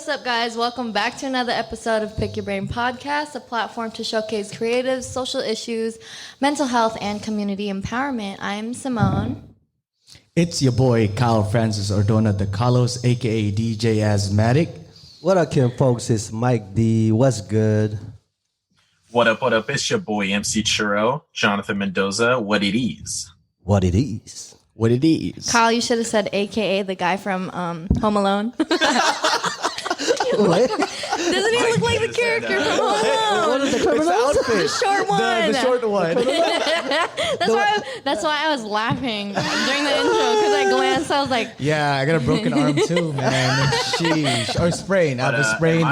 what's up, guys? Welcome back to another episode of Pick Your Brain Podcast, a platform to showcase creatives, social issues, mental health, and community empowerment. I'm Simone. It's your boy, Kyle Francis Ordona de Carlos, a.k.a. DJ Asthmatic. What up, Kim folks? It's Mike D. What's good? What up, what up? It's your boy, MC Churro, Jonathan Mendoza. What it is. What it is. What it is. Kyle, you should have said AKA the guy from Home Alone. What? Doesn't he look like the character from Home Alone? What is the criminals? The short one. The short one. That's why I was laughing during the intro, because I glanced. I was like, Yeah, I got a broken arm too, man. Sheesh. Or sprained. I have a sprained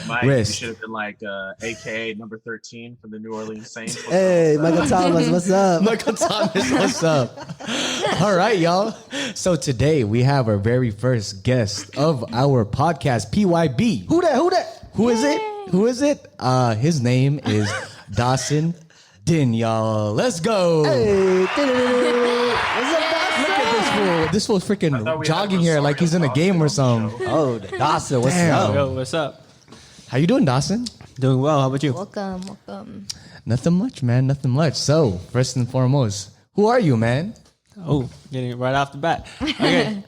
Mike, wrist. You should have been like AKA number 13 from the New Orleans Saints. Hey, Michael Thomas, what's up? Michael Thomas, what's up? All right, y'all. So today we have our very first guest of our podcast, PYB. Who that? Who is it? Who is it? His name is Dawson Dinh, y'all. Let's go. Hey, what's up, Look at this fool. This fool's freaking jogging here like he's in a game or something. Oh, Dawson, what's Damn. up? Yo, what's up? How you doing, Dawson? Doing well. How about you? welcome. Nothing much, man. Nothing much. So, first and foremost, who are you, man? Oh, getting it right off the bat. Okay.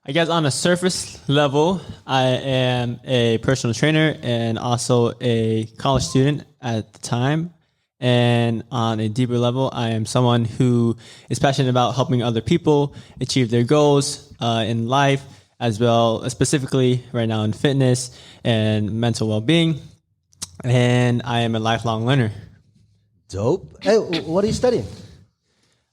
I guess on a surface level, I am a personal trainer and also a college student at the time. And on a deeper level, I am someone who is passionate about helping other people achieve their goals in life, as well, specifically right now in fitness and mental well-being. And I am a lifelong learner. Dope. Hey, what are you studying?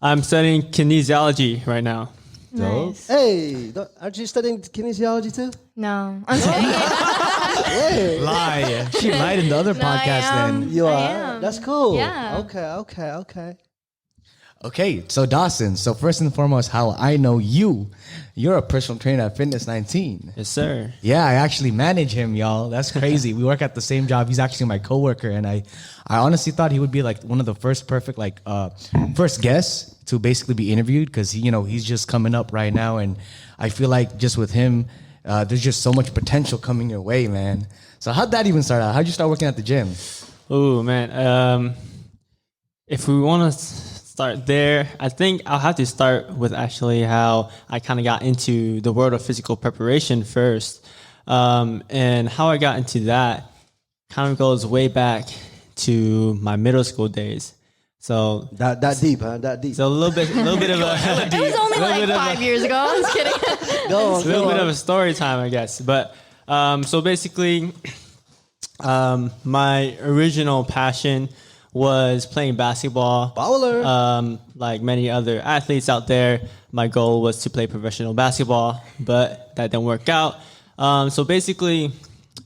I'm studying kinesiology right now. Nice. Hey, aren't you studying kinesiology too? No, I'm kidding. Hey, Lie. She lied in the other No, I podcast am. then. you I are. am. That's cool. Yeah. Okay. Okay, so Dawson, so first and foremost, how I know you, you're a personal trainer at Fitness 19. Yes, sir. Yeah, I actually manage him, y'all. That's crazy. We work at the same job. He's actually my coworker, and I honestly thought he would be like one of the first guests to basically be interviewed, because he's just coming up right now, and I feel like just with him, there's just so much potential coming your way, man. So how'd that even start out? How'd you start working at the gym? Oh man, if we want to start there, I think I'll have to start with actually how I kind of got into the world of physical preparation first, and how I got into that kind of goes way back to my middle school days. So That deep, huh? That deep. so a little bit of a It was only like 5 years ago. I'm just kidding. Go a little on. bit of a story time, I guess. But so basically, my original passion was playing basketball. Baller. Like many other athletes out there, my goal was to play professional basketball, but that didn't work out. So basically,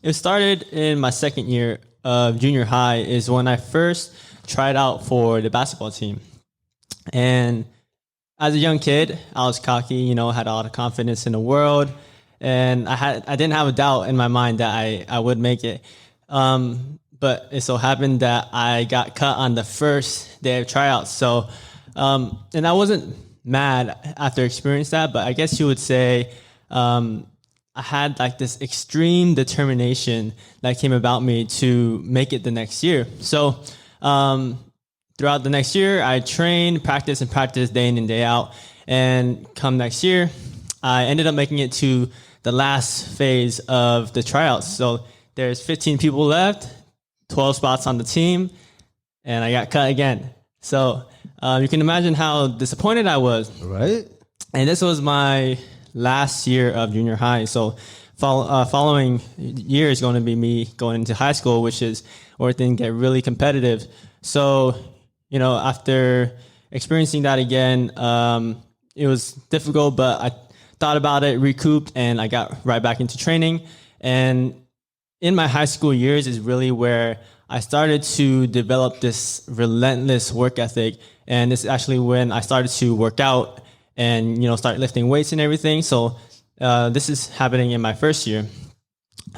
it started in my second year of junior high is when I first tried out for the basketball team. And as a young kid, I was cocky, had all the confidence in the world. And I didn't have a doubt in my mind that I would make it. But it so happened that I got cut on the first day of tryouts. So, and I wasn't mad after experiencing that, but I guess you would say, I had like this extreme determination that came about me to make it the next year. So, throughout the next year, I trained, practiced day in and day out. And come next year, I ended up making it to the last phase of the tryouts. So there's 15 people left, 12 spots on the team, and I got cut again. So you can imagine how disappointed I was. Right? And this was my last year of junior high. So following year is going to be me going into high school, which is where things get really competitive. So, after experiencing that again, it was difficult, but I thought about it, recouped, and I got right back into training. And in my high school years is really where I started to develop this relentless work ethic. And this is actually when I started to work out and, start lifting weights and everything. So this is happening in my first year.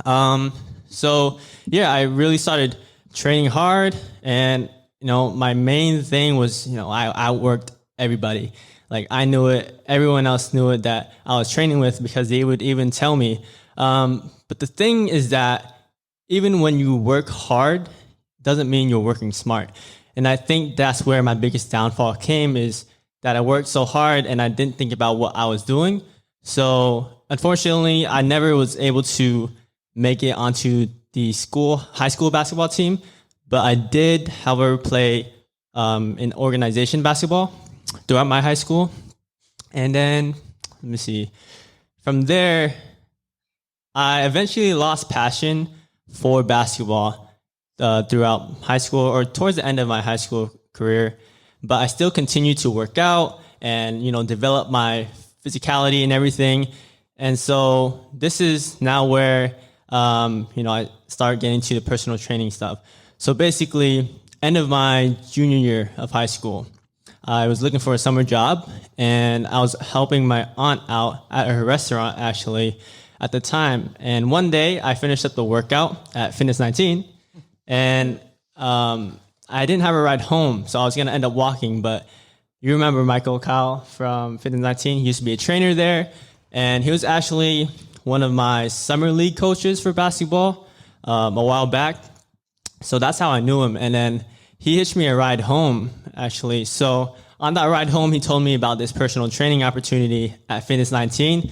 So yeah, I really started training hard, and my main thing was I outworked everybody. Like I knew it, everyone else knew it that I was training with, because they would even tell me But the thing is that even when you work hard, doesn't mean you're working smart. And I think that's where my biggest downfall came, is that I worked so hard and I didn't think about what I was doing. So unfortunately, I never was able to make it onto the high school basketball team, but I did, however, play in organization basketball throughout my high school. And then, let me see, from there, I eventually lost passion for basketball throughout high school, or towards the end of my high school career. But I still continued to work out and, develop my physicality and everything. And so this is now where, I started getting into the personal training stuff. So basically, end of my junior year of high school, I was looking for a summer job, and I was helping my aunt out at her restaurant, actually, at the time. And one day, I finished up the workout at Fitness 19, and I didn't have a ride home, so I was going to end up walking. But you remember Michael Kyle from Fitness 19? He used to be a trainer there, and he was actually one of my summer league coaches for basketball a while back. So that's how I knew him. And then he hitched me a ride home, actually. So on that ride home, he told me about this personal training opportunity at Fitness 19.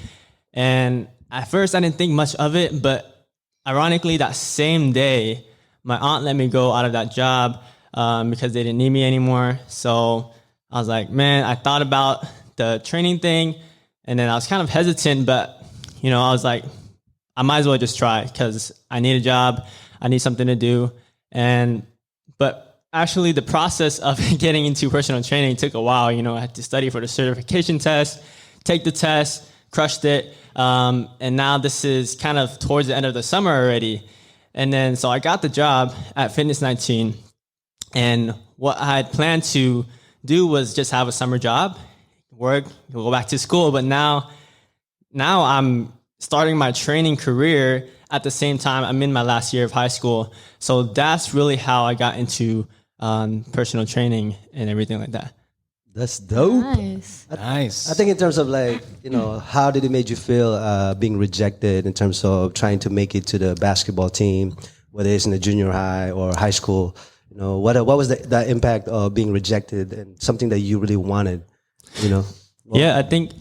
And at first, I didn't think much of it. But ironically, that same day, my aunt let me go out of that job because they didn't need me anymore. So I was like, man, I thought about the training thing. And then I was kind of hesitant, but, I was like, I might as well just try, because I need a job. I need something to do. But actually the process of getting into personal training took a while. I had to study for the certification test, take the test, crushed it. And now this is kind of towards the end of the summer already. And then, so I got the job at Fitness 19, and what I had planned to do was just have a summer job, work, go back to school. But now I'm starting my training career at the same time. I'm in my last year of high school. So that's really how I got into personal training and everything like that. That's dope. Nice. Nice. I think in terms of how did it make you feel being rejected in terms of trying to make it to the basketball team, whether it's in the junior high or high school? What was the impact of being rejected and something that you really wanted? Yeah, I think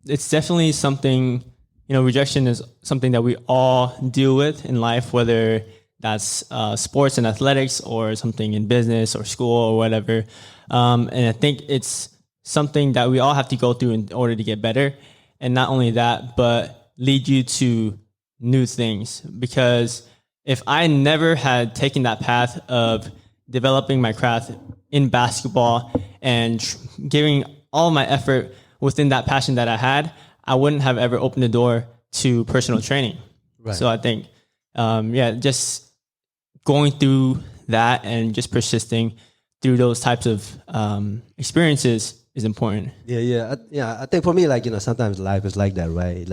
it's definitely something. Rejection is something that we all deal with in life, whether that's sports and athletics or something in business or school or whatever. And I think it's something that we all have to go through in order to get better. And not only that, but lead you to new things. Because if I never had taken that path of developing my craft in basketball and giving all my effort within that passion that I had, I wouldn't have ever opened the door to personal training. Right. So I think, just going through that and just persisting through those types of experiences is important. I think for me, sometimes life is like that, right?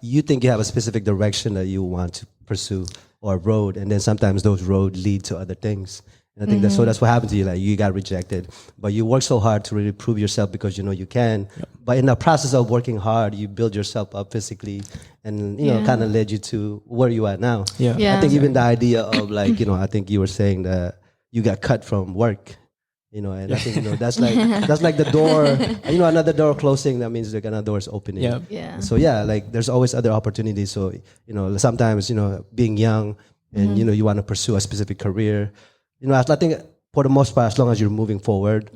You think you have a specific direction that you want to pursue or road, and then sometimes those roads lead to other things. And I think that's what happened to you. You got rejected, but you work so hard to really prove yourself because you can. Yep. But in the process of working hard, you build yourself up physically, and kind of led you to where you are now. Yeah. I think even the idea of I think you were saying that you got cut from work. And I think that's like the door. Another door closing. That means another door is opening. Yep. Yeah. So there's always other opportunities. So sometimes being young and you want to pursue a specific career. I think for the most part, as long as you're moving forward,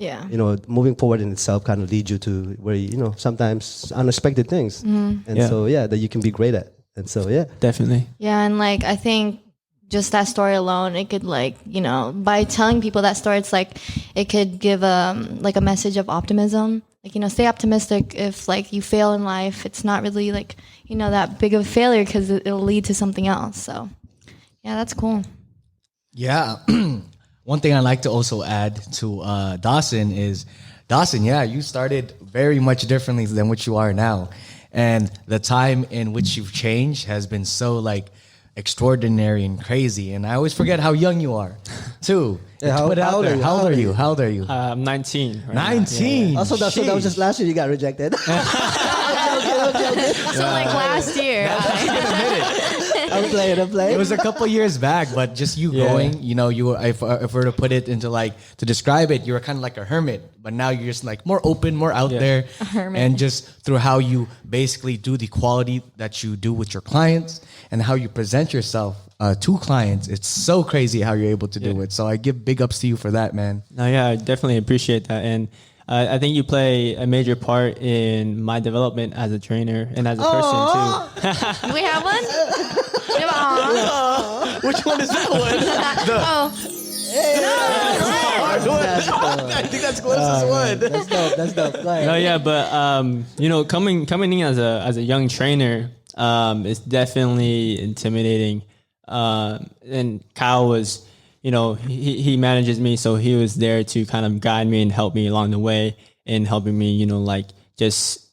moving forward in itself kind of leads you to where, sometimes unexpected things. That you can be great at. And so, Definitely. Yeah, and I think just that story alone, it could by telling people that story, it's it could give a message of optimism. Stay optimistic. If you fail in life, it's not really that big of a failure because it'll lead to something else. So, yeah, that's cool. Yeah. One thing I'd like to also add to Dawson is, you started very much differently than what you are now. And the time in which you've changed has been so extraordinary and crazy. And I always forget how young you are, too. How old are you? How old are you? I'm 19. Right 19. now. Also, so that was just last year you got rejected. So last year. playing. I'm playing. It was a couple years back, but just you Yeah. going, you know, you were, if we're to put it into like, to describe it, you were kind of like a hermit, but now you're just like more open, more out there. A hermit. And just through how you basically do the quality that you do with your clients and how you present yourself to clients. It's so crazy how you're able to do it. So I give big ups to you for that, man. No, yeah, I definitely appreciate that. And I think you play a major part in my development as a trainer and as a person too. Do we have one? We have a aw. Which one is that one? I think that's closest one. That's dope. That's dope. Go ahead. No, yeah, but you know, coming in as a young trainer, it's definitely intimidating. And Kyle was, you know, he manages me, so he was there to kind of guide me and help me along the way, and helping me, you know, like just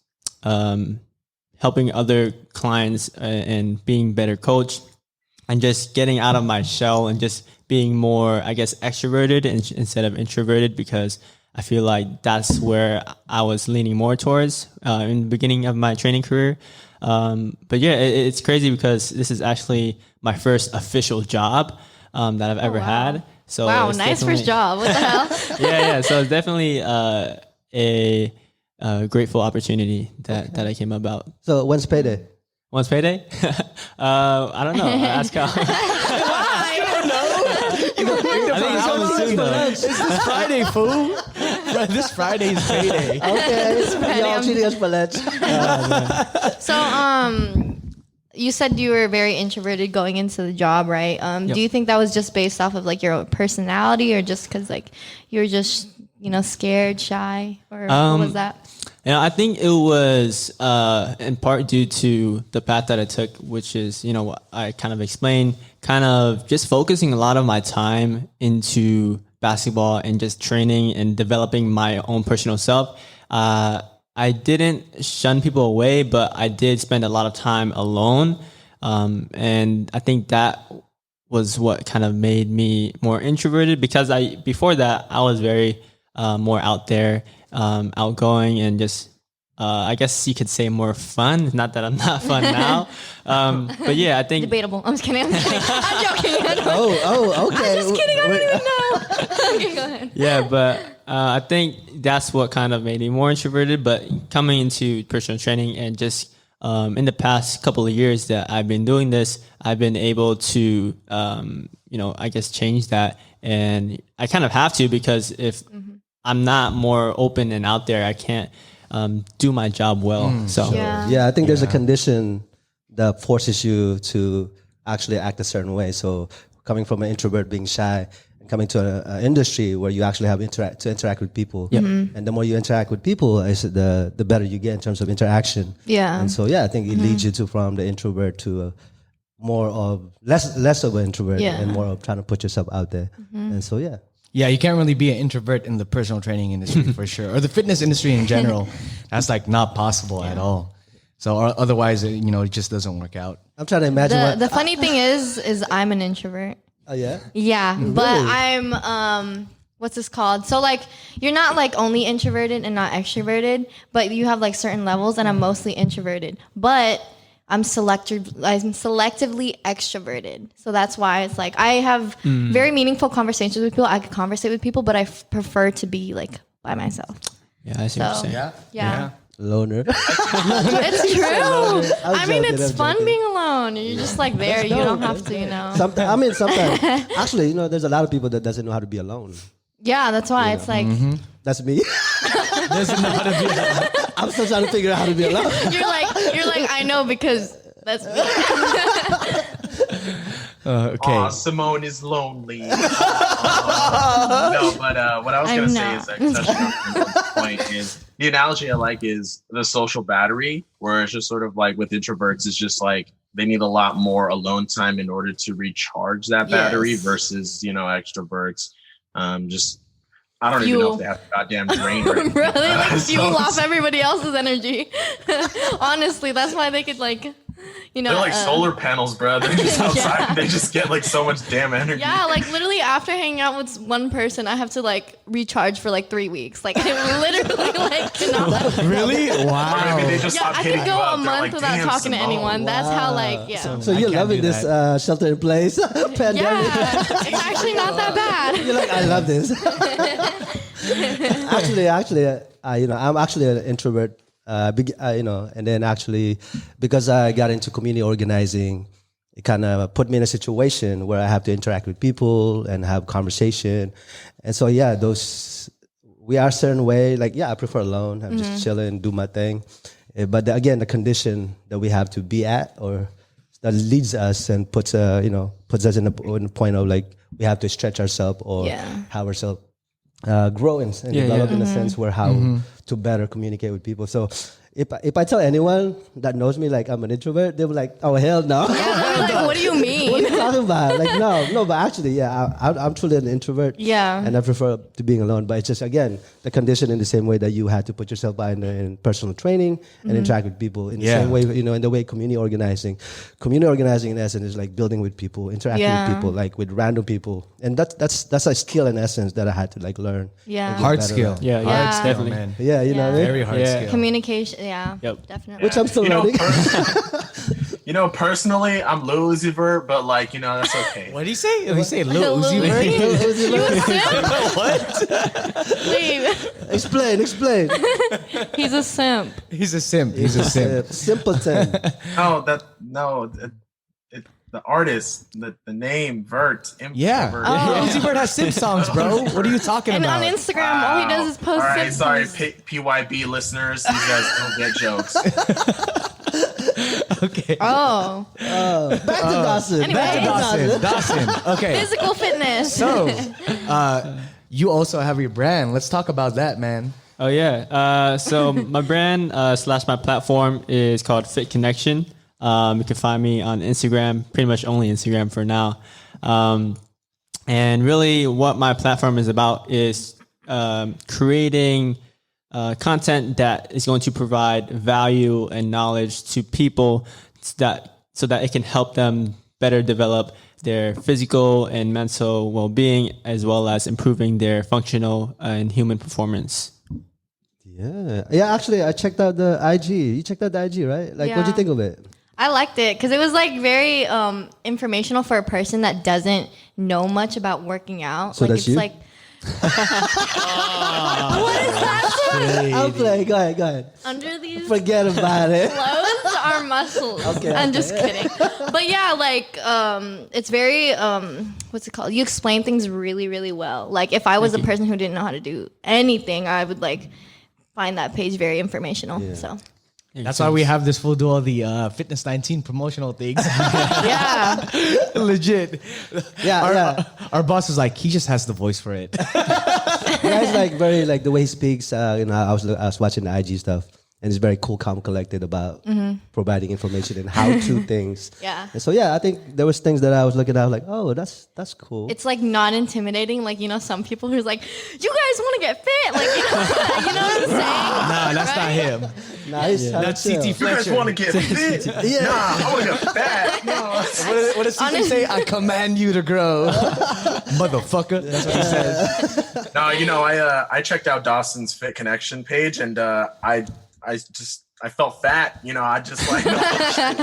helping other clients and being better coach, and just getting out of my shell and just being more, I guess, extroverted instead of introverted, because I feel like that's where I was leaning more towards in the beginning of my training career. But yeah, it's crazy because this is actually my first official job that I've ever had. So Wow, it's nice definitely- first job. What the hell? yeah. So it's definitely a grateful opportunity that I came about. So when's payday? Once payday? I don't know. Ask Kyle. I think it's coming soon though. It's this Friday, fool. This Friday's payday. Okay, y'all treating us for lunch. So, you said you were very introverted going into the job, right? Yep. Do you think that was just based off of like your personality, or just because like you were just, you know, scared, shy, or what was that? And I think it was in part due to the path that I took, which is, you know, what I kind of explained, kind of just focusing a lot of my time into basketball and just training and developing my own personal self. I didn't shun people away, but I did spend a lot of time alone. And I think that was what kind of made me more introverted, because before that, I was very more out there, outgoing, and just, I guess you could say more fun. Not that I'm not fun now. But yeah, I think Debatable. I'm just kidding. I'm joking. Oh, okay. I'm just kidding. I don't even know. Okay, go ahead. yeah, but I think that's what kind of made me more introverted. But coming into personal training and just in the past couple of years that I've been doing this, I've been able to, you know, I guess change that. And I kind of have to, because if I'm not more open and out there, I can't do my job well. So Yeah, I think there's a condition that forces you to actually act a certain way. So coming from an introvert, being shy, and coming to an industry where you actually have to interact with people. And the more you interact with people, the better you get in terms of interaction. Yeah. And so, yeah, I think it leads you to from the introvert to more of less of an introvert and more of trying to put yourself out there. And so, yeah. Yeah, you can't really be an introvert in the personal training industry for sure, or the fitness industry in general. That's like not possible at all. So otherwise, you know, it just doesn't work out. I'm trying to imagine The funny thing is I'm an introvert. Oh, yeah? Yeah, but I'm what's this called? So like you're not like only introverted and not extroverted, but you have like certain levels, and I'm mostly introverted. But I'm selectively extroverted. So that's why it's like I have very meaningful conversations with people. I could conversate with people, but I prefer to be like by myself. yeah, I see what So- you're saying. Yeah. Loner. It's true. I mean, joking, it's I'm fun joking. being alone. You're just like there. You don't have to, you know. Sometimes, actually, you know, there's a lot of people that doesn't know how to be alone. Yeah, that's why it's like That's me. Doesn't know how to be. I'm still trying to figure out how to be alone. you're like I know because that's me. Okay. Aw, Simone is lonely. No, but what I was I'm going to say not. is, like, touching on Simone's point, is the analogy I like is the social battery, where it's just sort of like with introverts, it's just like they need a lot more alone time in order to recharge that battery Yes. versus, you know, extroverts. Just, I don't even know if they have a goddamn brain. Or anything. Really like So fuel it's- off everybody else's energy. Honestly, that's why they could like You know, They're like solar panels, bro. They're just outside. They just get like so much damn energy. Yeah, like literally after hanging out with one person, I have to like recharge for like 3 weeks. Like I literally like cannot. Really? Or Wow. maybe they just Yeah, stop I hitting could you go up. a They're month like, without "Damn, talking to Simone." anyone. That's how like So I you're can't loving do this shelter in place pandemic. yeah, it's actually not that bad. You're like, I love this. actually, I'm actually an introvert. And then actually, because I got into community organizing, it kind of put me in a situation where I have to interact with people and have conversation. And so, yeah, we are a certain way. Like, yeah, I prefer alone. I'm just chilling, do my thing. But again, the condition that we have to be at, or that leads us and puts us in a point of like we have to stretch ourselves or have ourselves grow and develop in a sense where how to better communicate with people. So if I tell anyone that knows me like I'm an introvert, they'll be like, oh hell no. Yeah, like, what do you mean? What are you talking about? Like no, but actually, yeah, I'm truly an introvert. Yeah. And I prefer to being alone. But it's just again the condition in the same way that you had to put yourself by in personal training and interact with people in the same way, in the way community organizing in essence is like building with people, interacting with people, like with random people, and that's a skill in essence that I had to like learn. Yeah. Hard skill. Yeah, Yeah. skill, definitely. Man. Yeah, you know what I mean? Very hard Yeah. skill. Communication. Yeah. Yep. Definitely. Which I'm still learning. Personally, I'm Lil Uzi Vert, but like, that's okay. What did he say? He say Lil Lil Uzi Uzi? Vert? Wait, Explain. he's a simp. He's a simp. He's a simp. Simpleton. The artist, the name Vert. Yeah. Vert. Uzi Vert has simp songs, bro. What are you talking And about? on Instagram, all he does is post All right, simp sorry, songs. PYB listeners, you guys don't get jokes. Okay. Oh, Back to Dawson. Anyway. Back to Dawson. Okay. physical fitness. So, you also have your brand. Let's talk about that, man. Oh yeah. So my brand / my platform is called FitKinection. You can find me on Instagram, pretty much only Instagram for now. And really, what my platform is about is creating content that is going to provide value and knowledge to people so that it can help them better develop their physical and mental well-being, as well as improving their functional and human performance. Yeah. Actually, I checked out the IG. You checked out the IG, right? Like, what'd you Yeah. think of it? I liked it because it was like very informational for a person that doesn't know much about working out. So like that's it's you? like what is that? I'll play. Go ahead. Under these Forget about it. clothes are muscles. Okay, I'm okay. just kidding. But yeah, like it's very what's it called? You explain things really, really well. Like if I was a person who didn't know how to do anything, I would like find that page very informational. So That's why we have this fool do all the Fitness 19 promotional things. yeah. Legit. Yeah. Our boss is like, he just has the voice for it. Guy's like very like the way he speaks. I was watching the IG stuff, and he's very cool, calm, collected about providing information and how to things. Yeah. And so I think there was things that I was looking at like, oh, that's cool. It's like not intimidating. Like, some people who's like, you guys want to get fit. Like, you know what I'm saying? Nah, that's not him. Nice. That's CT You guys Fletcher. want to get fit? Yeah. Nah, I want to get fat. No. What does CT say? I command you to grow. Motherfucker. That's what he says. No, I checked out Dawson's FitKinection page, and I felt fat. I just like. I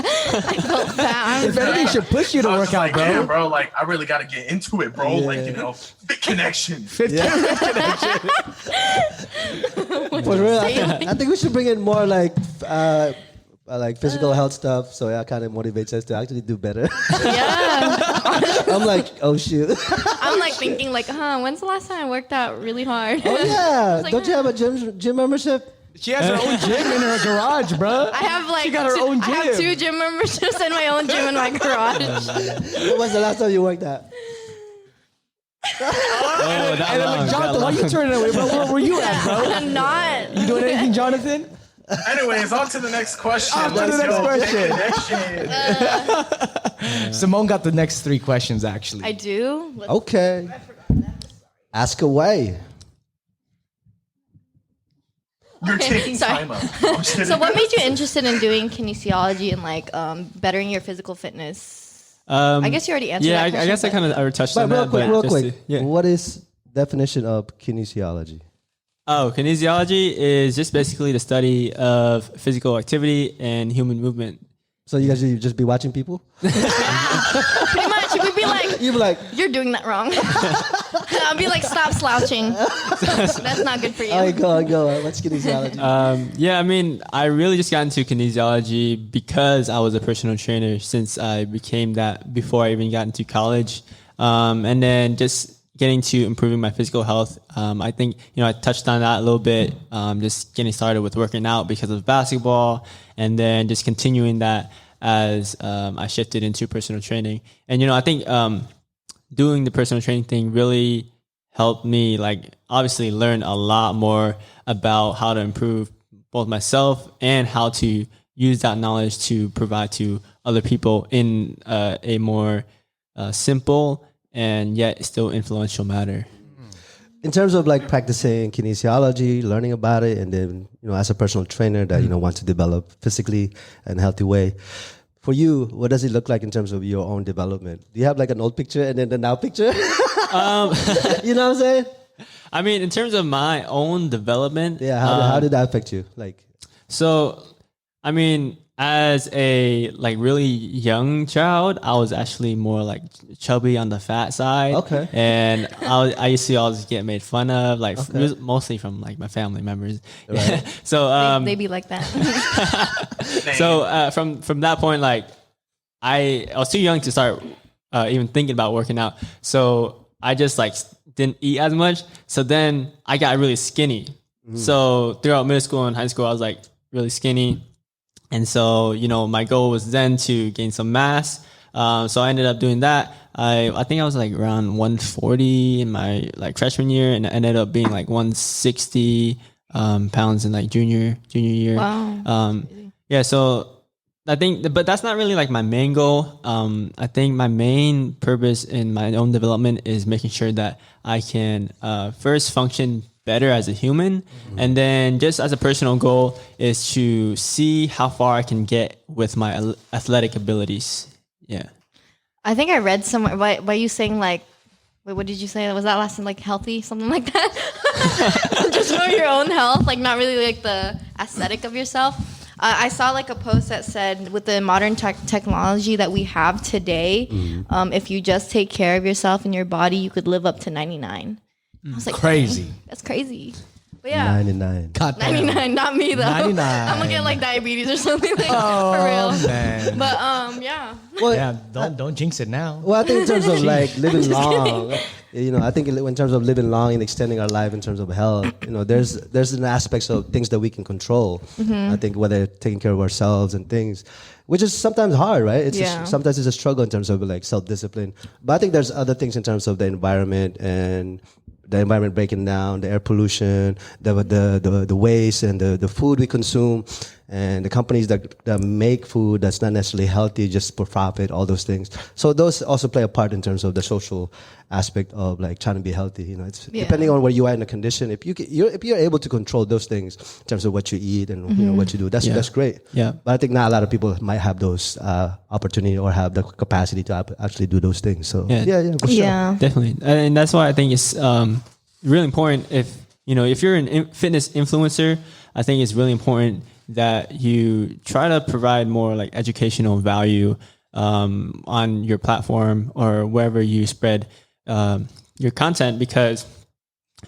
felt fat. If anything, should push you to I was work just out, like, bro. damn, bro, like I really got to get into it, bro. Yeah. Like, FitKinection. For real, I think we should bring in more like physical health stuff. So that kind of motivates us to actually do better. Yeah. I'm like, oh shoot. I'm like thinking like, when's the last time I worked out really hard? Oh yeah. like, Don't you have a gym membership? She has her own gym in her garage, bro. I have like She got her own I have gym. 2 gym memberships and my own gym in my garage. When was the last time you worked out? Oh, that And I'm long, like, Jonathan, why you turning away, bro? Where were you at, bro? I'm not. You doing anything, Jonathan? Anyways, on to the next question. On to the Let's next go. question. Simone got the next 3 questions, actually. I do. Okay. Ask away. You're taking sorry. time out. I'm just kidding. So what made you interested in doing kinesiology and like bettering your physical fitness? I guess you already answered Yeah, that I question, guess I but- kind of already touched But on real that. quick, but real just quick. to- yeah. What is definition of kinesiology? Oh, kinesiology is just basically the study of physical activity and human movement. So you guys you just be watching people? Pretty much, we'd be like, You be like, "You're doing that wrong." I'll be like, "Stop slouching. That's not good for you." all right, go on. What's kinesiology? Yeah, I mean, I really just got into kinesiology because I was a personal trainer since I became that before I even got into college. And then just getting to improving my physical health. I think, I touched on that a little bit, just getting started with working out because of basketball and then just continuing that as I shifted into personal training. And, I think doing the personal training thing really helped me, like, obviously learn a lot more about how to improve both myself and how to use that knowledge to provide to other people in a more simple and yet still influential manner. In terms of like practicing kinesiology, learning about it, and then as a personal trainer that want to develop physically in a healthy way, for you, what does it look like in terms of your own development? Do you have like an old picture and then the now picture? You know what I'm saying? I mean, in terms of my own development, Yeah. How did that affect you? Like, so, I mean, as a like really young child, I was actually more like chubby on the fat side. Okay. And I used to always get made fun of, like mostly from like my family members. Right. So they be like that. so from that point, like I was too young to start even thinking about working out. So I just like didn't eat as much. So then I got really skinny. So throughout middle school and high school, I was like really skinny. And so, my goal was then to gain some mass. So I ended up doing that. I think I was like around 140 in my like freshman year, and I ended up being like 160 pounds in like junior year. Wow. Yeah. So I think, but that's not really like my main goal. I think my main purpose in my own development is making sure that I can first function better as a human, and then just as a personal goal is to see how far I can get with my athletic abilities. Yeah. I think I read somewhere by you saying like, wait, what did you say? Was that last in like healthy, something like that? Just for your own health, like not really like the aesthetic of yourself. I saw like a post that said with the modern technology that we have today, if you just take care of yourself and your body, you could live up to 99. I was like, Crazy. dang, that's crazy. But yeah, 99. God damn. 99, not me though. 99. I'm gonna get like diabetes or something like Oh, for real. man. But yeah. Well, Yeah, don't jinx it now. Well, I think in terms of like living long, I think in terms of living long and extending our life in terms of health, there's an aspects of things that we can control. I think whether taking care of ourselves and things, which is sometimes hard, right? It's Yeah. sometimes it's a struggle in terms of like self-discipline. But I think there's other things in terms of the environment and the environment breaking down, the air pollution, the waste, and the food we consume, and the companies that make food that's not necessarily healthy just for profit, all those things. So those also play a part in terms of the social aspect of like trying to be healthy. It's depending on where you are in the condition. If you're able to control those things in terms of what you eat and what you do, that's great. Yeah. But I think not a lot of people might have those opportunity or have the capacity to actually do those things. So yeah, for sure. Yeah. Definitely. And that's why I think it's really important if you're a fitness influencer, I think it's really important that you try to provide more like educational value on your platform or wherever you spread your content, because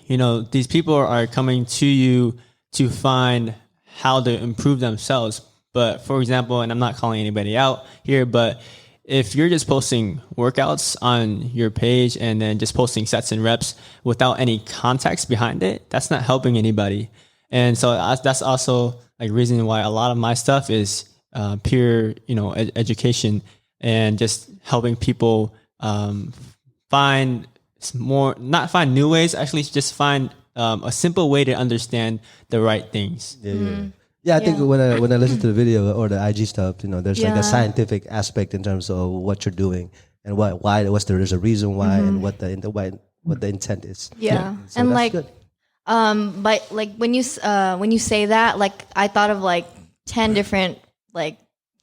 these people are coming to you to find how to improve themselves. But for example, and I'm not calling anybody out here, but if you're just posting workouts on your page and then just posting sets and reps without any context behind it, that's not helping anybody. And so that's also like reason why a lot of my stuff is pure, education and just helping people find not find new ways, actually just find a simple way to understand the right things. Yeah, I think when I listen to the video or the IG stuff, there's like Yeah. a scientific aspect in terms of what you're doing and why there's a reason why and what the intent is. Yeah. So And that's like, good. But like when you say that, like I thought of like 10 different like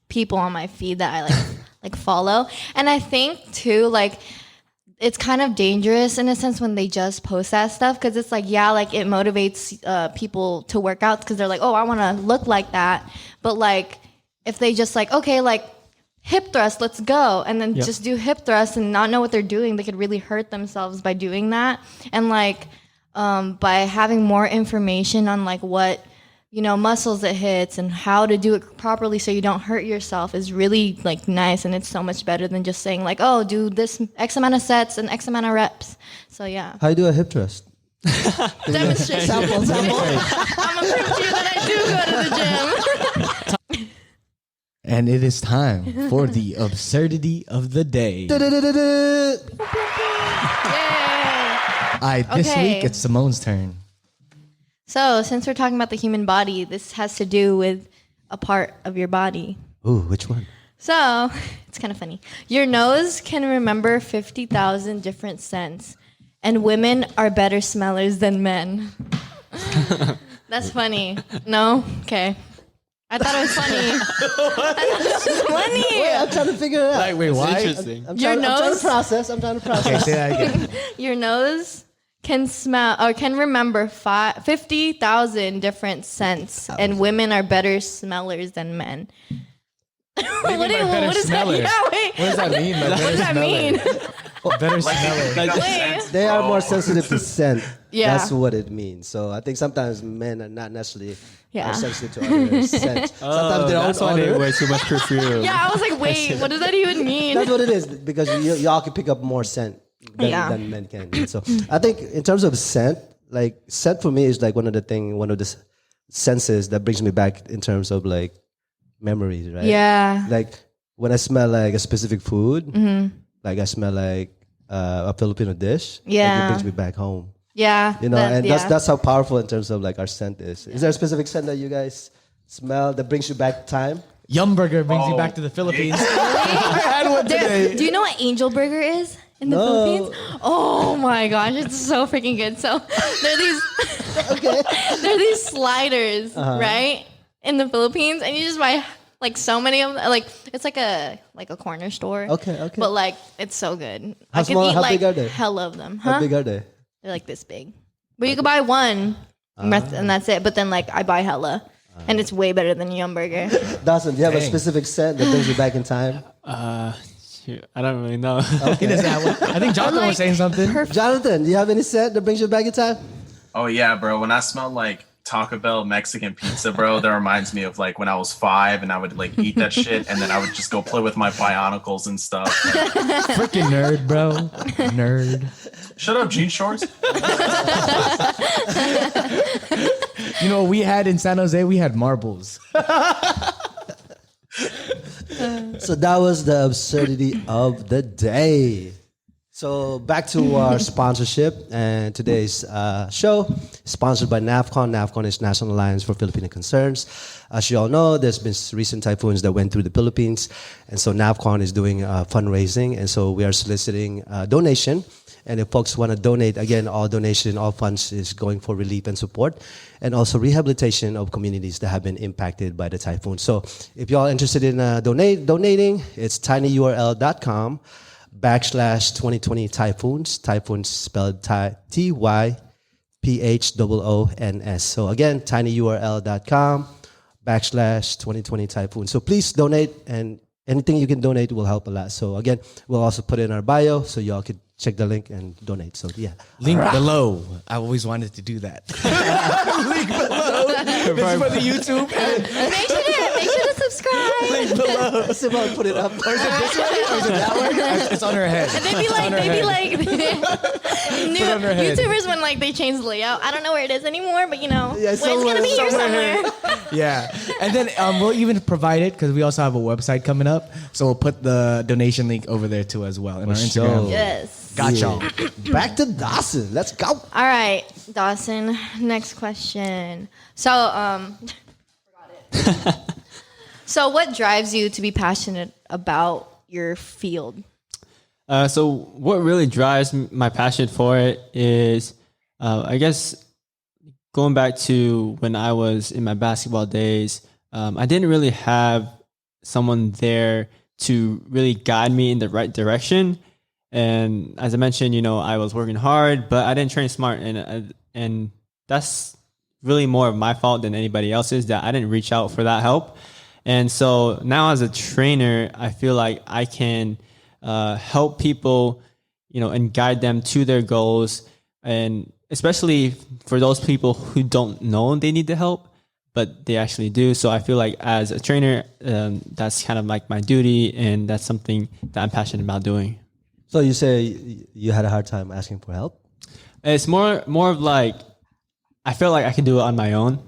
people on my feed that I like follow, and I think too like it's kind of dangerous in a sense when they just post that stuff, because it's like, yeah, like it motivates people to work out because they're like, oh, I want to look like that. But like if they just like, okay, like hip thrust, let's go, and then just do hip thrust and not know what they're doing, they could really hurt themselves by doing that. And like by having more information on like what, you know, muscles it hits and how to do it properly so you don't hurt yourself is really like nice, and it's so much better than just saying like, oh, do this X amount of sets and X amount of reps. So yeah. How you do a hip thrust? Demonstration. Sample. I'm gonna prove to you that I do go to the gym. And it is time for the absurdity of the day. Yay. This Okay. week it's Simone's turn. So since we're talking about the human body, this has to do with a part of your body. Ooh, which one? So it's kind of funny. Your nose can remember 50,000 different scents, and women are better smellers than men. That's funny. No? Okay. I thought it was funny. I thought it was funny. Wait, I'm trying to figure it out. Like, wait, It's why? interesting. I'm Your trying to nose? process. I'm trying to process. Okay, say that again. Your nose can smell or can remember 50,000 different scents, and women are better smellers than men. What is that? Yeah, wait. What does that mean? By What better does that mean? smeller? Better smeller. Wait. They are more sensitive to scent. Yeah. That's what it means. So I think sometimes men are not necessarily Yeah. are sensitive to other scent. Sometimes their own That's why they odor. wear too much perfume. Yeah, I was like, wait, what does that even mean? That's what it is, because y'all can pick up more scent than men can. So I think in terms of scent, like scent for me is like one of the senses that brings me back in terms of like memories, right? Yeah. Like when I smell like a specific food, like I smell like a Filipino dish, like Yeah. it brings me back home. Yeah. You know, and yeah. that's how powerful in terms of like our scent is. Is there a specific scent that you guys smell that brings you back time? Yum Burger brings you back to the Philippines. I had one today. Do you know what Angel Burger is in the No. Philippines? Oh my gosh, it's so freaking good. So there are these there are these sliders, right? In the Philippines, and you just buy like so many of them. Like it's like a corner store. Okay. But like it's so good. How I could small- eat how like big are they? hell of them. How Huh? big are they? They're like this big. But you could buy one and that's it. But then like I buy hella. And it's way better than Yum Burger. Dawson, do you have a Dang. specific scent that brings you back in time? Shoot, I don't really know. He doesn't have one. I think Jonathan was saying something. Jonathan, do you have any scent that brings you back in time? Oh yeah, bro. When I smell like Taco Bell Mexican pizza, bro, that reminds me of like when I was 5 and I would like eat that shit and then I would just go play with my bionicles and stuff. Like, Freaking nerd, bro. Nerd. shut up, jean shorts. You know what we had in San Jose? We had marbles. So that was the absurdity of the day. So back to our sponsorship, and today's show is sponsored by NAFCON. NAFCON is National Alliance for Filipino Concerns. As you all know, there's been recent typhoons that went through the Philippines, and so NAFCON is doing fundraising, and so we are soliciting donation. And if folks want to donate, again, all donation, all funds is going for relief and support, and also rehabilitation of communities that have been impacted by the typhoon. So if y'all interested in donating, it's tinyurl.com/2020 typhoons. Typhoons spelled TYPHOONS. So again, tinyurl.com/2020 typhoons. So please donate, and anything you can donate will help a lot. So again, we'll also put it in our bio so y'all could check the link and donate. So yeah. Link below. I always wanted to do that. Link below. This is for the YouTube. Make sure to subscribe. Link below. Simone put it up. Or is it this way? Or is it that way? It's on her head. They'd be new on her head. YouTubers when like they change the layout. I don't know where it is anymore, but you know, Yeah, it's gonna be here somewhere. Yeah. And then we'll even provide it because we also have a website coming up. So we'll put the donation link over there too as well in our sure. Instagram. Yes. Got y'all. Back to Dawson. Let's go. All right, Dawson. Next question. So, forgot it. So, what drives you to be passionate about your field? So what really drives my passion for it is, I guess, going back to when I was in my basketball days, I didn't really have someone there to really guide me in the right direction. And as I mentioned, I was working hard, but I didn't train smart, and that's really more of my fault than anybody else's, that I didn't reach out for that help. And so now as a trainer, I feel like I can help people, and guide them to their goals, and especially for those people who don't know they need the help, but they actually do. So I feel like as a trainer, that's kind of like my duty, and that's something that I'm passionate about doing. So you say you had a hard time asking for help? It's more of like, I felt like I could do it on my own.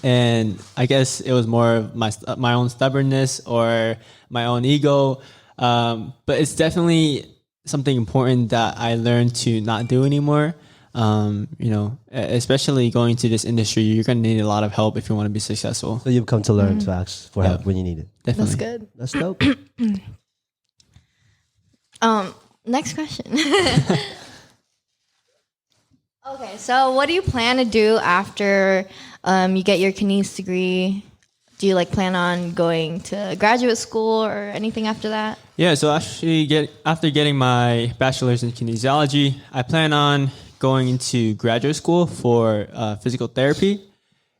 And I guess it was more of my own stubbornness or my own ego. But it's definitely something important that I learned to not do anymore. Especially going to this industry, you're going to need a lot of help if you want to be successful. So you've come to learn to ask for help when you need it. Definitely. That's good. That's dope. Next question. Okay, so what do you plan to do after you get your kines degree? Do you plan on going to graduate school or anything after that? Yeah, so actually after getting my bachelor's in kinesiology, I plan on going into graduate school for physical therapy.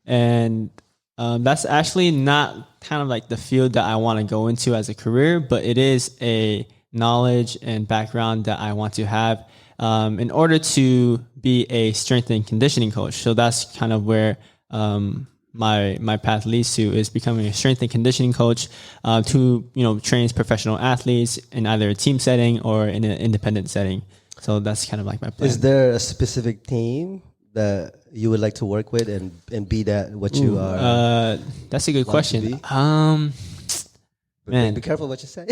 And that's actually not kind of like the field that I want to go into as a career, but it is a knowledge and background that I want to have in order to be a strength and conditioning coach. So that's kind of where my path leads to, is becoming a strength and conditioning coach to trains professional athletes in either a team setting or in an independent setting. So that's kind of like my plan. Is there a specific team that you would like to work with and be that what you are? That's a good question. Man, Be careful what you say.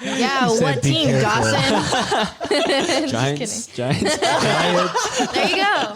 Yeah, what be team, careful. Dawson? Giants. There you go.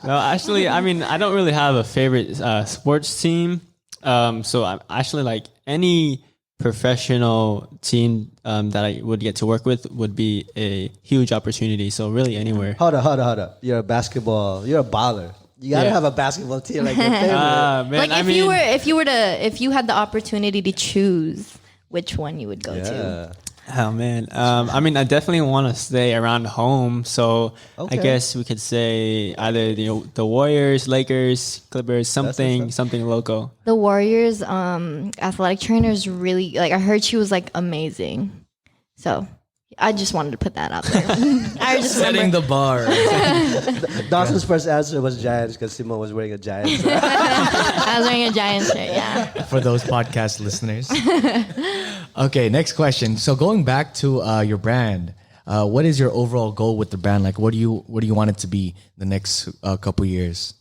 No, actually, I mean, I don't really have a favorite sports team. So I'm actually like any professional team that I would get to work with would be a huge opportunity. So really anywhere. Hold up. You're a baller. You gotta have a basketball team like your favorite. Man, If you had the opportunity to choose which one you would go to. Oh man, I mean, I definitely want to stay around home. So Okay. I guess we could say either the Warriors, Lakers, Clippers, something local. The Warriors athletic trainer is really I heard she was amazing. So I just wanted to put that out there. I just Setting the bar. Dawson's first answer was Giants because Simone was wearing a Giants shirt. I was wearing a Giants shirt, yeah. For those podcast listeners. Okay, next question. So going back to your brand, what is your overall goal with the brand? Like, what do you want it to be the next couple years?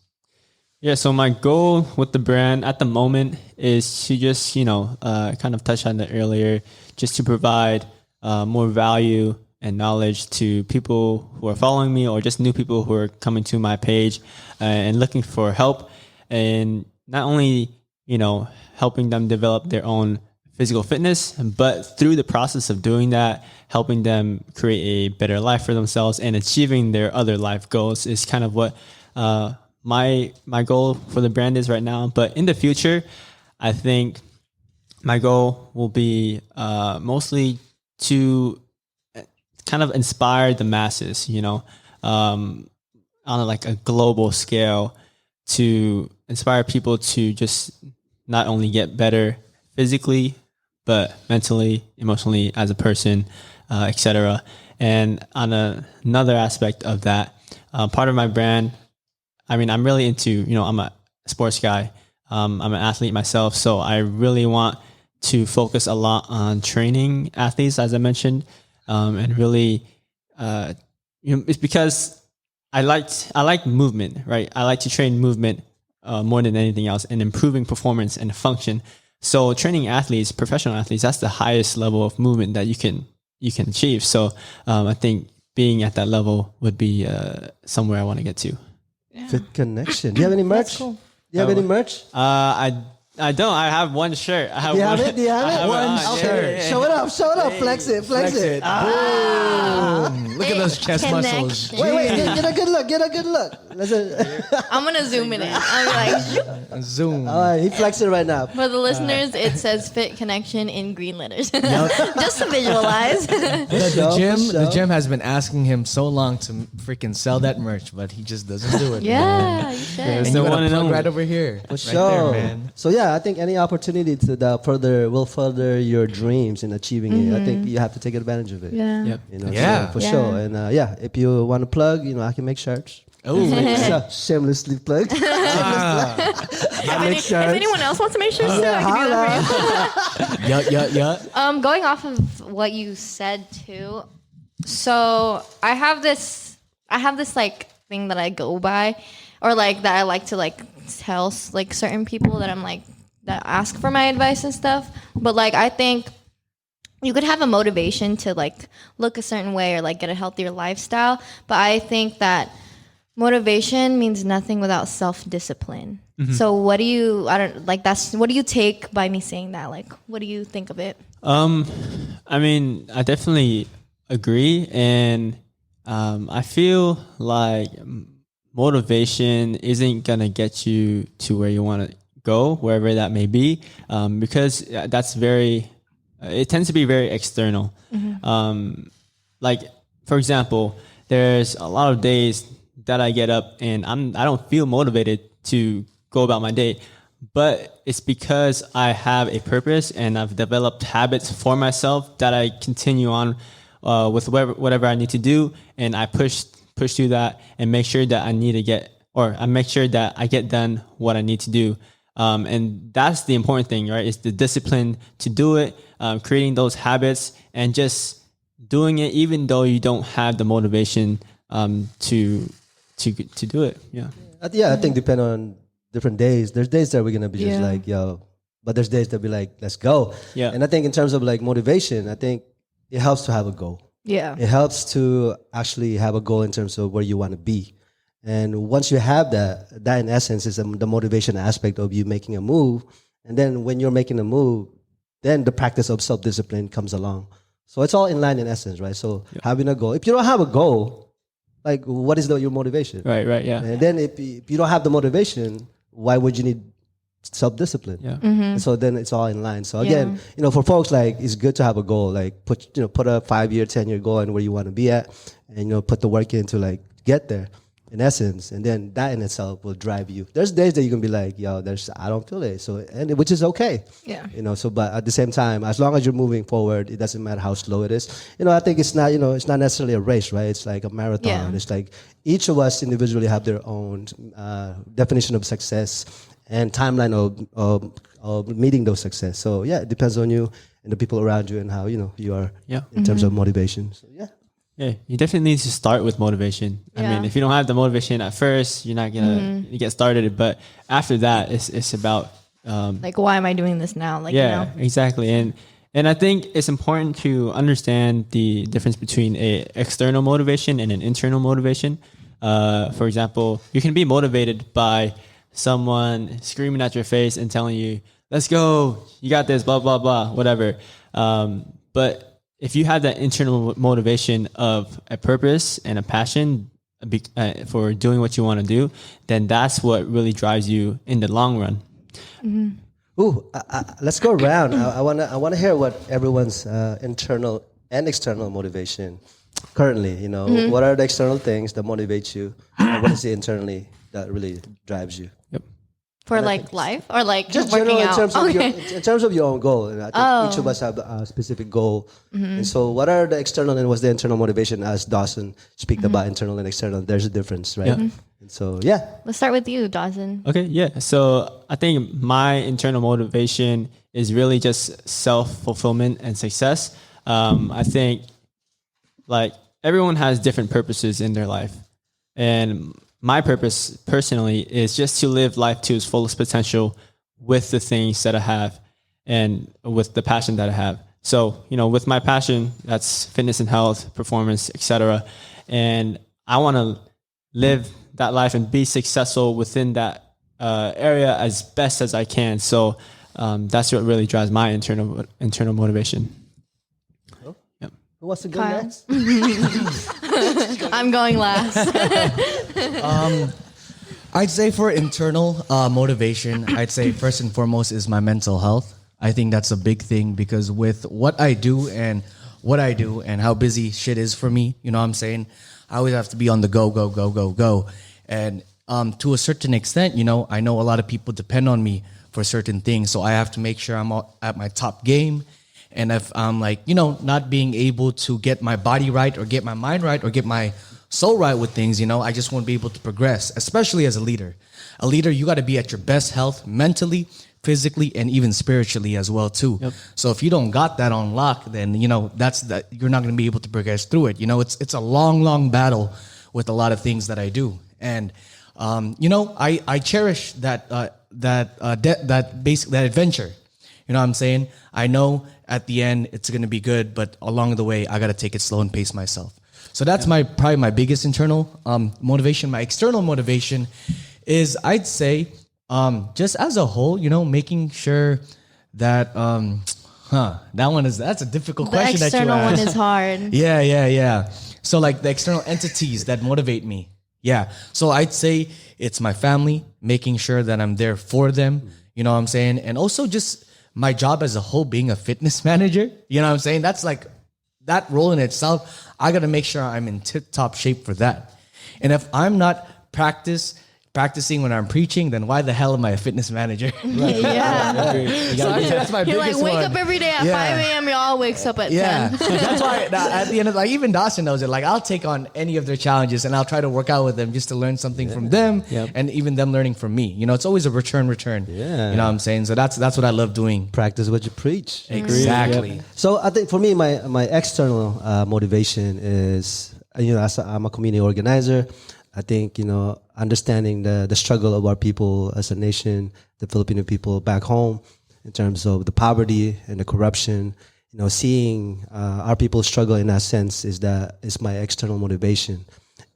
Yeah, so my goal with the brand at the moment is to just kind of touch on it earlier, just to provide more value and knowledge to people who are following me, or just new people who are coming to my page and looking for help, and not only helping them develop their own physical fitness, but through the process of doing that, helping them create a better life for themselves and achieving their other life goals is kind of what my goal for the brand is right now. But in the future, I think my goal will be mostly to kind of inspire the masses, on a global scale, to inspire people to just not only get better physically, but mentally, emotionally, as a person, etc. And on another aspect of that, part of my brand, I mean, I'm really into, I'm a sports guy. I'm an athlete myself, so I really want to focus a lot on training athletes, as I mentioned, and really, it's because I like movement, right? I like to train movement more than anything else, and improving performance and function. So training athletes, professional athletes, that's the highest level of movement that you can achieve. So I think being at that level would be somewhere I want to get to. FitKinection. Do you have any merch? That's cool. Do you have any merch? I I don't. I have one shirt. I have Do you one, have it? Do you have I it? have One on. shirt. Show it up. Show it up. Flex it. Flex it. Boom. Look at those chest muscles. Connection. Wait. Get a good look. Get a good look. Listen. I'm gonna zoom in it. I'm like, shoop. Zoom. All right, he flexing right now. For the listeners, it says FitKinection in green letters. Just to visualize. The gym has been asking him so long to freaking sell that merch, but he just doesn't do it. Yeah, you should. And the you got one a and plug only. right over here. For Right sure. there, man. So yeah, I think any opportunity to will further your dreams in achieving it. I think you have to take advantage of it. Yeah. Yep. You know, Yeah. so for Yeah. sure. And if you want to plug, I can make shirts. Oh, So, shamelessly plugged. If anyone else wants to make sure, I can do that for you. yeah. Going off of what you said too, so I have this like thing that I go by, or like that I like to like tell like certain people that I'm like that ask for my advice and stuff. But like I think you could have a motivation to like look a certain way or like get a healthier lifestyle, but I think that motivation means nothing without self-discipline. So what do you what do you take by me saying that? Like, what do you think of it? I mean, I definitely agree, and I feel like motivation isn't gonna get you to where you want to go, wherever that may be, because it tends to be very external. Like, for example, there's a lot of days that I get up and I don't feel motivated to go about my day, but it's because I have a purpose and I've developed habits for myself that I continue on with whatever I need to do, and I push through that and make sure that I make sure that I get done what I need to do. And that's the important thing, right? It's the discipline to do it, creating those habits and just doing it even though you don't have the motivation to do it. Yeah. I think depend on different days. There's days that we're gonna be just Yeah. like, yo, but there's days that be like, let's go. Yeah. And I think in terms of like motivation, I think it helps to have a goal. Yeah. It helps to actually have a goal in terms of where you want to be. And once you have that in essence is the motivation aspect of you making a move. And then when you're making a move, then the practice of self-discipline comes along. So it's all in line in essence, right? So having a goal. If you don't have a goal, like what is your motivation? Right. Yeah. And then if you don't have the motivation, why would you need self-discipline? Yeah. And so then it's all in line. So again, for folks, like it's good to have a goal, like put a 5-year, 10-year goal and where you want to be at, and put the work in to like get there in essence. And then that in itself will drive you. There's days that you can be like, yo, I don't feel it. So, which is okay. Yeah. But at the same time, as long as you're moving forward, it doesn't matter how slow it is. I think it's not necessarily a race, right? It's like a marathon. Yeah. It's like each of us individually have their own definition of success and timeline of meeting those success. So yeah, it depends on you and the people around you and how you are in terms of motivation. So yeah. Yeah, you definitely need to start with motivation. I Yeah. mean, if you don't have the motivation at first, you're not gonna get started. But after that, it's about Like, why am I doing this now? Like, exactly. And I think it's important to understand the difference between a external motivation and an internal motivation. For example, you can be motivated by someone screaming at your face and telling you, "Let's go, you got this," blah blah blah, whatever. But if you have that internal motivation of a purpose and a passion for doing what you want to do, then that's what really drives you in the long run. Ooh, let's go around. I wanna hear what everyone's internal and external motivation currently. What are the external things that motivate you, and what is it internally that really drives you? Yep. For like life or like Just working general out. in terms of your own goal. And I think each of us have a specific goal. And so, what are the external and what's the internal motivation? As Dawson speak about internal and external, there's a difference, right? Yeah. And so, yeah. Let's start with you, Dawson. Okay, yeah. So I think my internal motivation is really just self-fulfillment and success. I think like everyone has different purposes in their life. And my purpose personally is just to live life to its fullest potential with the things that I have and with the passion that I have. So, with my passion, that's fitness and health, performance, etc. And I want to live that life and be successful within that area as best as I can. So that's what really drives my internal motivation. Yep. Who wants to go Kyle. next? I'm going last. I'd say for internal motivation, I'd say first and foremost is my mental health. I think that's a big thing because with what I do and how busy shit is for me, you know what I'm saying? I always have to be on the go, go, go, go, go. And to a certain extent, you know, I know a lot of people depend on me for certain things. So I have to make sure I'm at my top game. And if I'm like, you know, not being able to get my body right or get my mind right or get my soul right with things, you know, I just won't be able to progress, especially as a leader. A leader, you got to be at your best health mentally, physically, and even spiritually as well too. Yep. So if you don't got that on lock, then you know you're not going to be able to progress through it. You know, it's a long battle with a lot of things that I do, and you know, I cherish that adventure. You know what I'm saying? I know at the end it's going to be good, but along the way I got to take it slow and pace myself. So that's probably my biggest internal motivation. My external motivation is, I'd say, just as a whole, you know, making sure that that's a difficult The question that you external one asked. is hard. Yeah. So like the external entities that motivate me. Yeah. So I'd say it's my family, making sure that I'm there for them. You know what I'm saying? And also just my job as a whole, being a fitness manager. You know what I'm saying? That's like that role in itself. I got to make sure I'm in tip-top shape for that. And if I'm not practicing when I'm preaching, then why the hell am I a fitness manager? Yeah. So I think that's my You're like, biggest wake one. up every day at 5 a.m. Y'all wakes up at Yeah, 10. that's why at the end of, like, even Dawson knows it. Like, I'll take on any of their challenges and I'll try to work out with them just to learn something from them, and even them learning from me. You know, it's always a return. Yeah. You know what I'm saying? So that's what I love doing. Practice what you preach. Exactly. So I think for me, my external motivation is, you know, I'm a community organizer. I think, you know, understanding the struggle of our people as a nation, the Filipino people back home, in terms of the poverty and the corruption, you know, seeing our people struggle in that sense is my external motivation.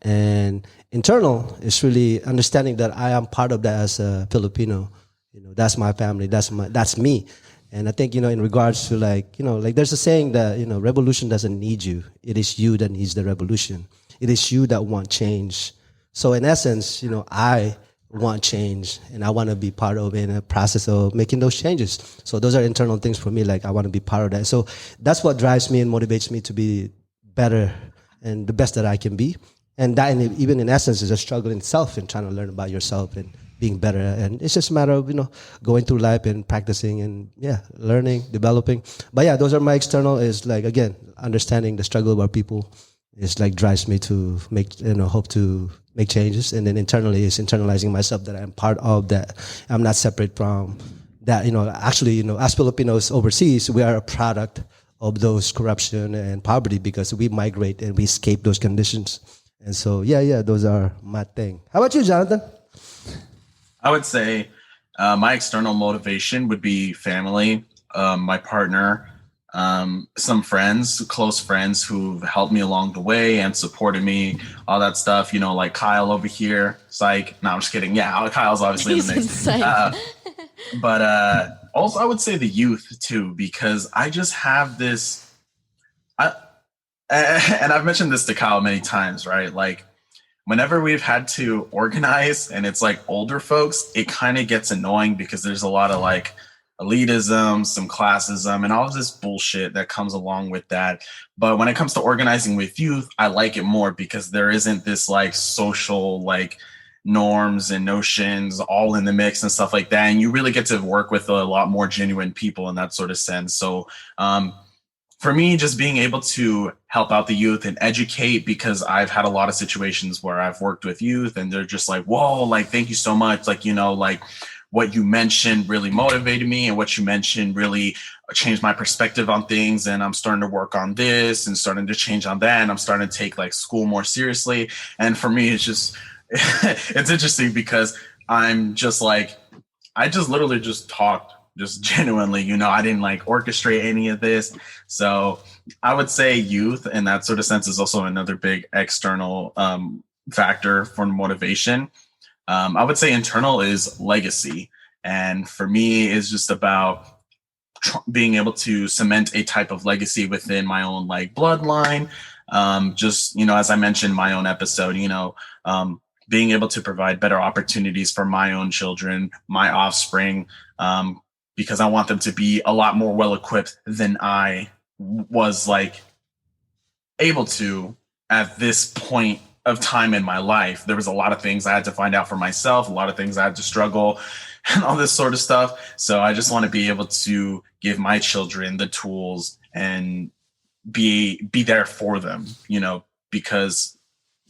And internal is really understanding that I am part of that as a Filipino. You know, that's my family, that's me. And I think, you know, in regards to, like, you know, like there's a saying that, you know, revolution doesn't need you. It is you that needs the revolution. It is you that want change. So in essence, you know, I want change and I want to be part of in a process of making those changes. So those are internal things for me. Like, I want to be part of that. So that's what drives me and motivates me to be better and the best that I can be. And that, even in essence, is a struggle in itself and trying to learn about yourself and being better. And it's just a matter of, you know, going through life and practicing and learning, developing. But yeah, those are my external, is like, again, understanding the struggle of our people is like drives me to make, you know, hope to make changes. And then internally is internalizing myself that I'm part of that. I'm not separate from that. You know, actually, you know, as Filipinos overseas, we are a product of those corruption and poverty because we migrate and we escape those conditions. And so, those are my thing. How about you, Jonathan? I would say my external motivation would be family, my partner, some friends, close friends who've helped me along the way and supported me, all that stuff, you know, like Kyle over here, psych. No, I'm just kidding. Yeah, Kyle's obviously in the mix. But also I would say the youth too, because I just have this, and I've mentioned this to Kyle many times, right? Like, whenever we've had to organize and it's like older folks, it kind of gets annoying because there's a lot of like elitism, some classism, and all of this bullshit that comes along with that. But when it comes to organizing with youth, I like it more because there isn't this like social like norms and notions all in the mix and stuff like that. And you really get to work with a lot more genuine people in that sort of sense. So for me, just being able to help out the youth and educate, because I've had a lot of situations where I've worked with youth and they're just like, whoa, like, thank you so much. Like, you know, like what you mentioned really motivated me and what you mentioned really changed my perspective on things. And I'm starting to work on this and starting to change on that. And I'm starting to take like school more seriously. And for me, it's just, it's interesting because I'm just like, I just literally just talked just genuinely, you know, I didn't like orchestrate any of this. So I would say youth in that sort of sense is also another big external factor for motivation. I would say internal is legacy. And for me, it's just about being able to cement a type of legacy within my own like bloodline. Just, as I mentioned, my own episode, being able to provide better opportunities for my own children, my offspring, because I want them to be a lot more well equipped than I was like able to at this point of time in my life. There was a lot of things I had to find out for myself, a lot of things I had to struggle and all this sort of stuff. So I just want to be able to give my children the tools and be there for them, because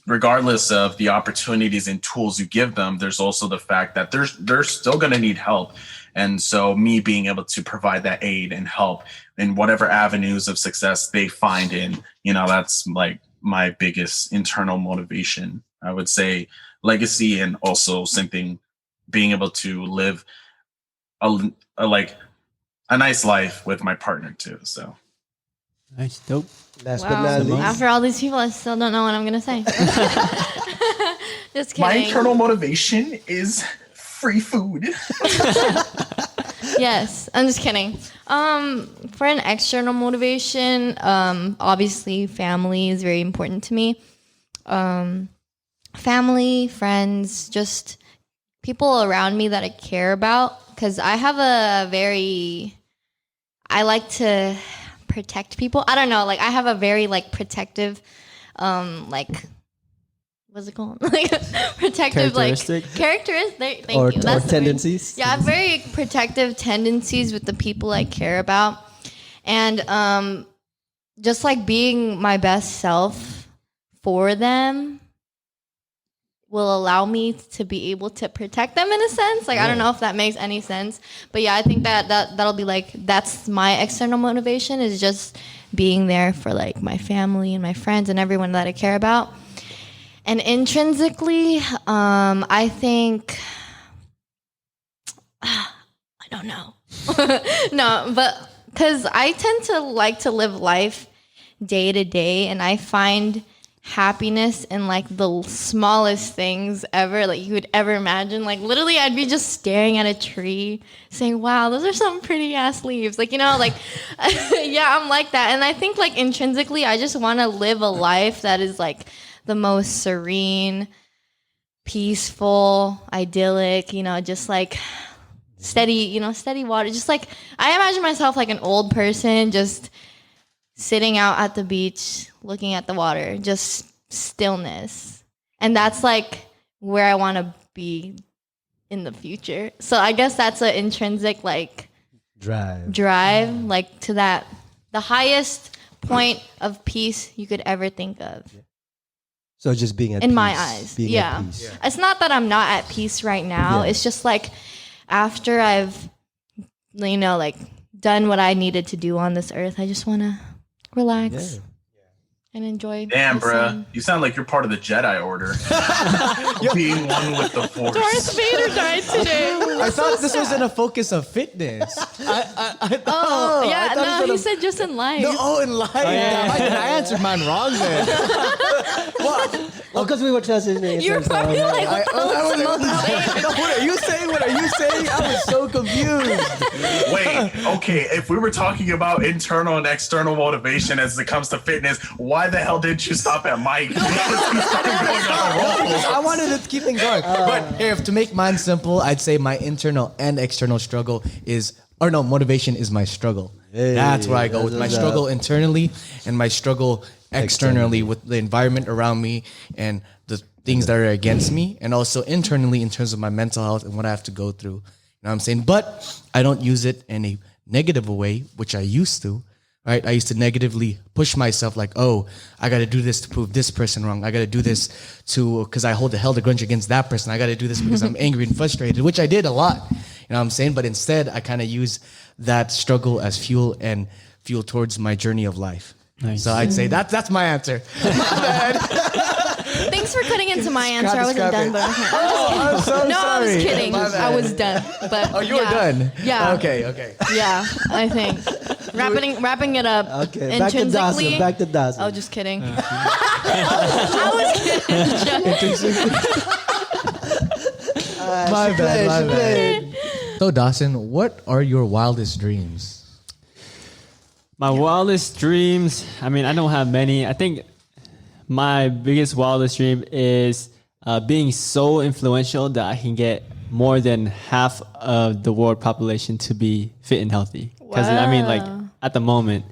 regardless of the opportunities and tools you give them, there's also the fact that they're still going to need help. And so me being able to provide that aid and help in whatever avenues of success they find in, that's like my biggest internal motivation. I would say legacy, and also something being able to live a nice life with my partner too. So Nice, dope. Last but Wow. not least. After all these people, I still don't know what I'm gonna say. Just kidding. my internal motivation is free food. Yes, I'm just kidding. For an external motivation, obviously family is very important to me. Family, friends, just people around me that I care about. Because I have I like to protect people. I don't know, like I have a very like protective, what's it called? Like protective, like characteristic. Thank Or you. That's the word. tendencies. Yeah, I have very protective tendencies with the people I care about, and just like being my best self for them will allow me to be able to protect them in a sense. Like, I don't know if that makes any sense, but yeah, I think that'll be like, that's my external motivation, is just being there for like my family and my friends and everyone that I care about. And intrinsically, I think, I don't know. No, but because I tend to like to live life day to day, and I find happiness in like the smallest things ever, like you would ever imagine. Like literally I'd be just staring at a tree saying, wow, those are some pretty ass leaves, like, like yeah, I'm like that. And I think like intrinsically I just want to live a life that is like the most serene, peaceful, idyllic, just like steady water. Just like I imagine myself like an old person just sitting out at the beach, looking at the water, just stillness. And that's like where I want to be in the future. So I guess that's an intrinsic like drive like to that, the highest point of peace you could ever think of. So just being at in peace. my eyes. Being Yeah. at peace. It's not that I'm not at peace right now. Yeah. It's just like after I've, like done what I needed to do on this earth, I just want to relax. Yeah. And enjoy. Damn, the bruh. sun. You sound like you're part of the Jedi Order. Being one with the Force. Darth Vader died today. I thought this was in a focus of fitness. Oh, yeah. I thought No, it was he in a- said just in life. No, in life. I answered mine wrong then. Oh, because we were transitioning. You're probably like, what the hell is Simone saying? What are you saying? What are you saying? I was so confused. Wait, okay. If we were talking about internal and external motivation as it comes to fitness, why the hell didn't you stop at Mike? I wanted to keep things going. But if to make mine simple, I'd say my internal and external struggle motivation is my struggle. Hey, That's where I go with my that's struggle internally and my struggle externally with the environment around me and the things that are against me, and also internally in terms of my mental health and what I have to go through. You know what I'm saying? But I don't use it in a negative way, which I used to. Right? I used to negatively push myself like, oh, I got to do this to prove this person wrong. I got to do this because I held a grudge against that person. I got to do this because I'm angry and frustrated, which I did a lot. You know what I'm saying? But instead, I kind of use that struggle as fuel towards my journey of life. Nice. So I'd say that's my answer. Thanks for cutting into my answer. I wasn't Scrap done, it. but okay. I'm so No, I was sorry. kidding. My I bad. was done. But Oh, you were done? Yeah. Okay. Yeah, I think. Wrapping it up. Okay, back to Dawson. intrinsically. Oh, just kidding. I was kidding. My bad, my She bad. played. So Dawson, what are your wildest dreams? My wildest dreams, I mean, I don't have many. I think my biggest wildest dream is being so influential that I can get more than half of the world population to be fit and healthy. Because I mean, like at the moment,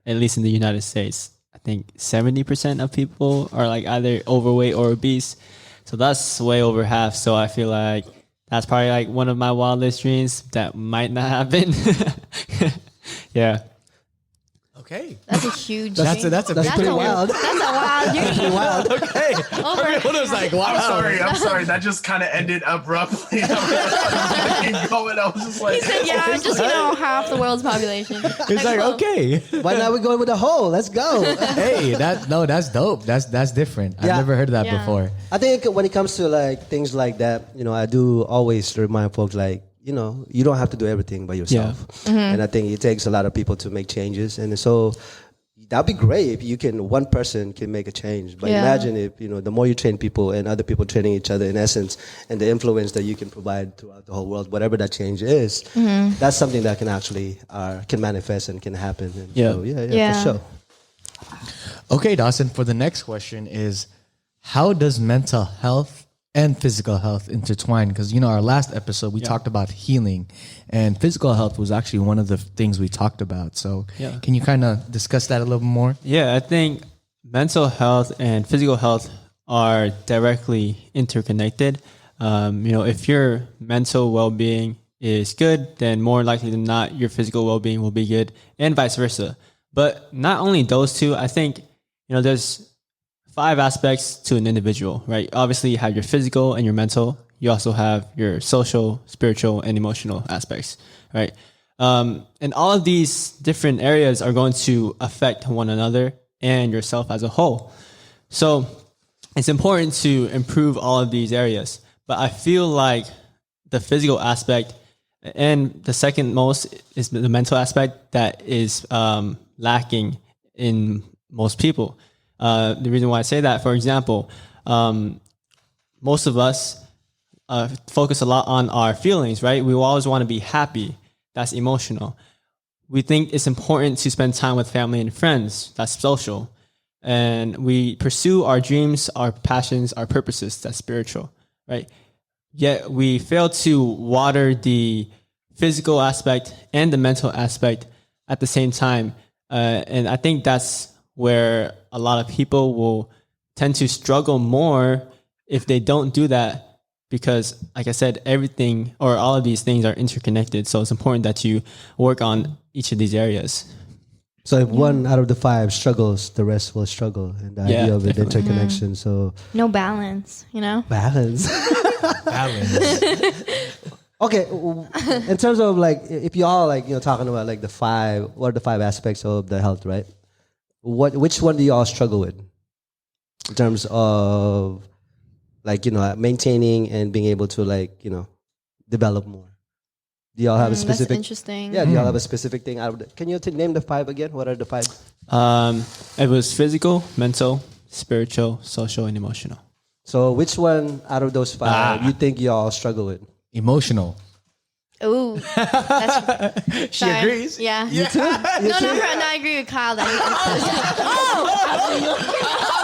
at least in the United States, I think 70% of people are like either overweight or obese. So that's way over half. So I feel like that's probably like one of my wildest dreams that might not happen. Yeah. Okay. That's a huge. That's dream. that's a That's big pretty dream. wild. That's a wild dream. Wild. Okay. Everyone was like, wow. I'm sorry. That just kind of ended abruptly. I was going. I was just like, He said, "Yeah, just half the world's population." It's like, cool. okay. Why not we going with the whole? Let's go. Hey, that's dope. That's different. I've Yeah. never heard of that Yeah. before. I think when it comes to like things like that, I do always remind folks like, you don't have to do everything by yourself. And I think it takes a lot of people to make changes. And so that'd be great if one person can make a change. But Yeah. imagine if, the more you train people and other people training each other in essence, and the influence that you can provide throughout the whole world, whatever that change is, that's something that can actually, can manifest and can happen. And Yeah. So, yeah, Yeah. for sure. Okay, Dawson, for the next question is, how does mental health and physical health intertwine? Because, our last episode, we talked about healing, and physical health was actually one of the things we talked about. So Yeah. can you kind of discuss that a little more? Yeah, I think mental health and physical health are directly interconnected. If your mental well-being is good, then more likely than not, your physical well-being will be good, and vice versa. But not only those two, I think, there's 5 aspects to an individual, right? Obviously, you have your physical and your mental. You also have your social, spiritual, and emotional aspects, right? And all of these different areas are going to affect one another and yourself as a whole. So it's important to improve all of these areas. But I feel like the physical aspect and the second most is the mental aspect that is lacking in most people. The reason why I say that, for example, most of us focus a lot on our feelings, right? We always want to be happy. That's emotional. We think it's important to spend time with family and friends. That's social. And we pursue our dreams, our passions, our purposes. That's spiritual, right? Yet we fail to water the physical aspect and the mental aspect at the same time. And I think that's where a lot of people will tend to struggle more if they don't do that, because, like I said, everything or all of these things are interconnected. So it's important that you work on each of these areas. So if one out of the 5 struggles, the rest will struggle. And the idea of it, definitely. interconnection. So No balance, balance. Balance. Okay, in terms of like, if you all like, talking about like what are the 5 aspects of the health, right? Which one do you all struggle with in terms of like, maintaining and being able to like, develop more? Do y'all have a specific? That's interesting. Yeah, do y'all have a specific thing out of it? Can you name the 5 again? What are the 5? It was physical, mental, spiritual, social, and emotional. So which one out of those 5 you think y'all struggle with? Emotional. Ooh, that's, She agrees. Yeah. You too? No, I agree with Kyle that I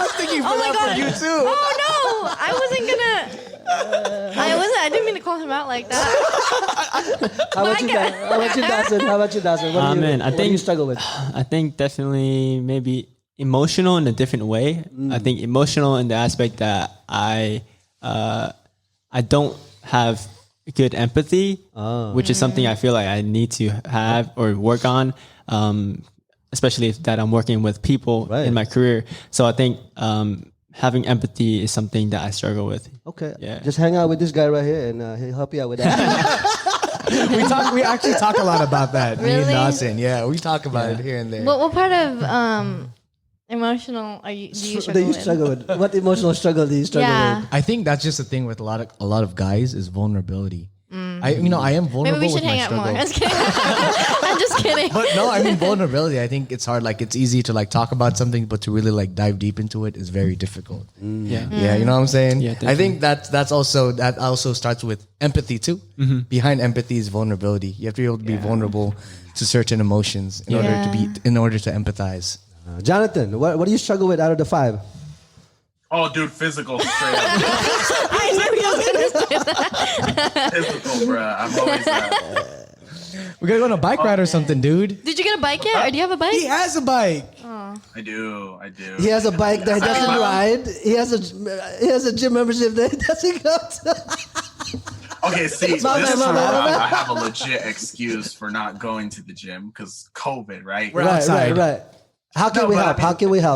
was thinking for that for you too. Oh no, I wasn't gonna. I didn't mean to call him out like that. How about you, Dawson? How about you, Dawson? What do you, Man, what do you struggle with? I think definitely maybe emotional in a different way. I think emotional in the aspect that I don't have good empathy, which is something I feel like I need to have or work on, especially if that I'm working with people in my career. So I think having empathy is something that I struggle with. Okay. Yeah. Just hang out with this guy right here, and he'll help you out with that. We actually talk a lot about that. Me and Really? Dawson. Yeah, we talk about it here and there. What part of emotional do you struggle Do you with? struggle with? What emotional struggle do you struggle Yeah. with? I think that's just the thing with a lot of guys is vulnerability. I I am vulnerable. Maybe we should with my hang out more. struggle. I'm just kidding. I'm just kidding. But no, I mean vulnerability. I think it's hard. Like it's easy to like talk about something, but to really like dive deep into it is very difficult. Yeah. Yeah, you know what I'm saying? Yeah, I think that also starts with empathy too. Behind empathy is vulnerability. You have to be able to be vulnerable to certain emotions in order to empathize. Jonathan, what do you struggle with out of the 5? Oh, dude, physical straight up. I knew he was gonna say that. Physical, bro. I'm always We gotta go on a bike ride or something, dude. Did you get a bike yet, or do you have a bike? He has a bike. I do. He has a bike that he doesn't ride. He has a gym membership that he doesn't go to. Okay, see, this My time bad. I have a legit excuse for not going to the gym because COVID, right? We're outside. Right. How can No, we but help? I mean-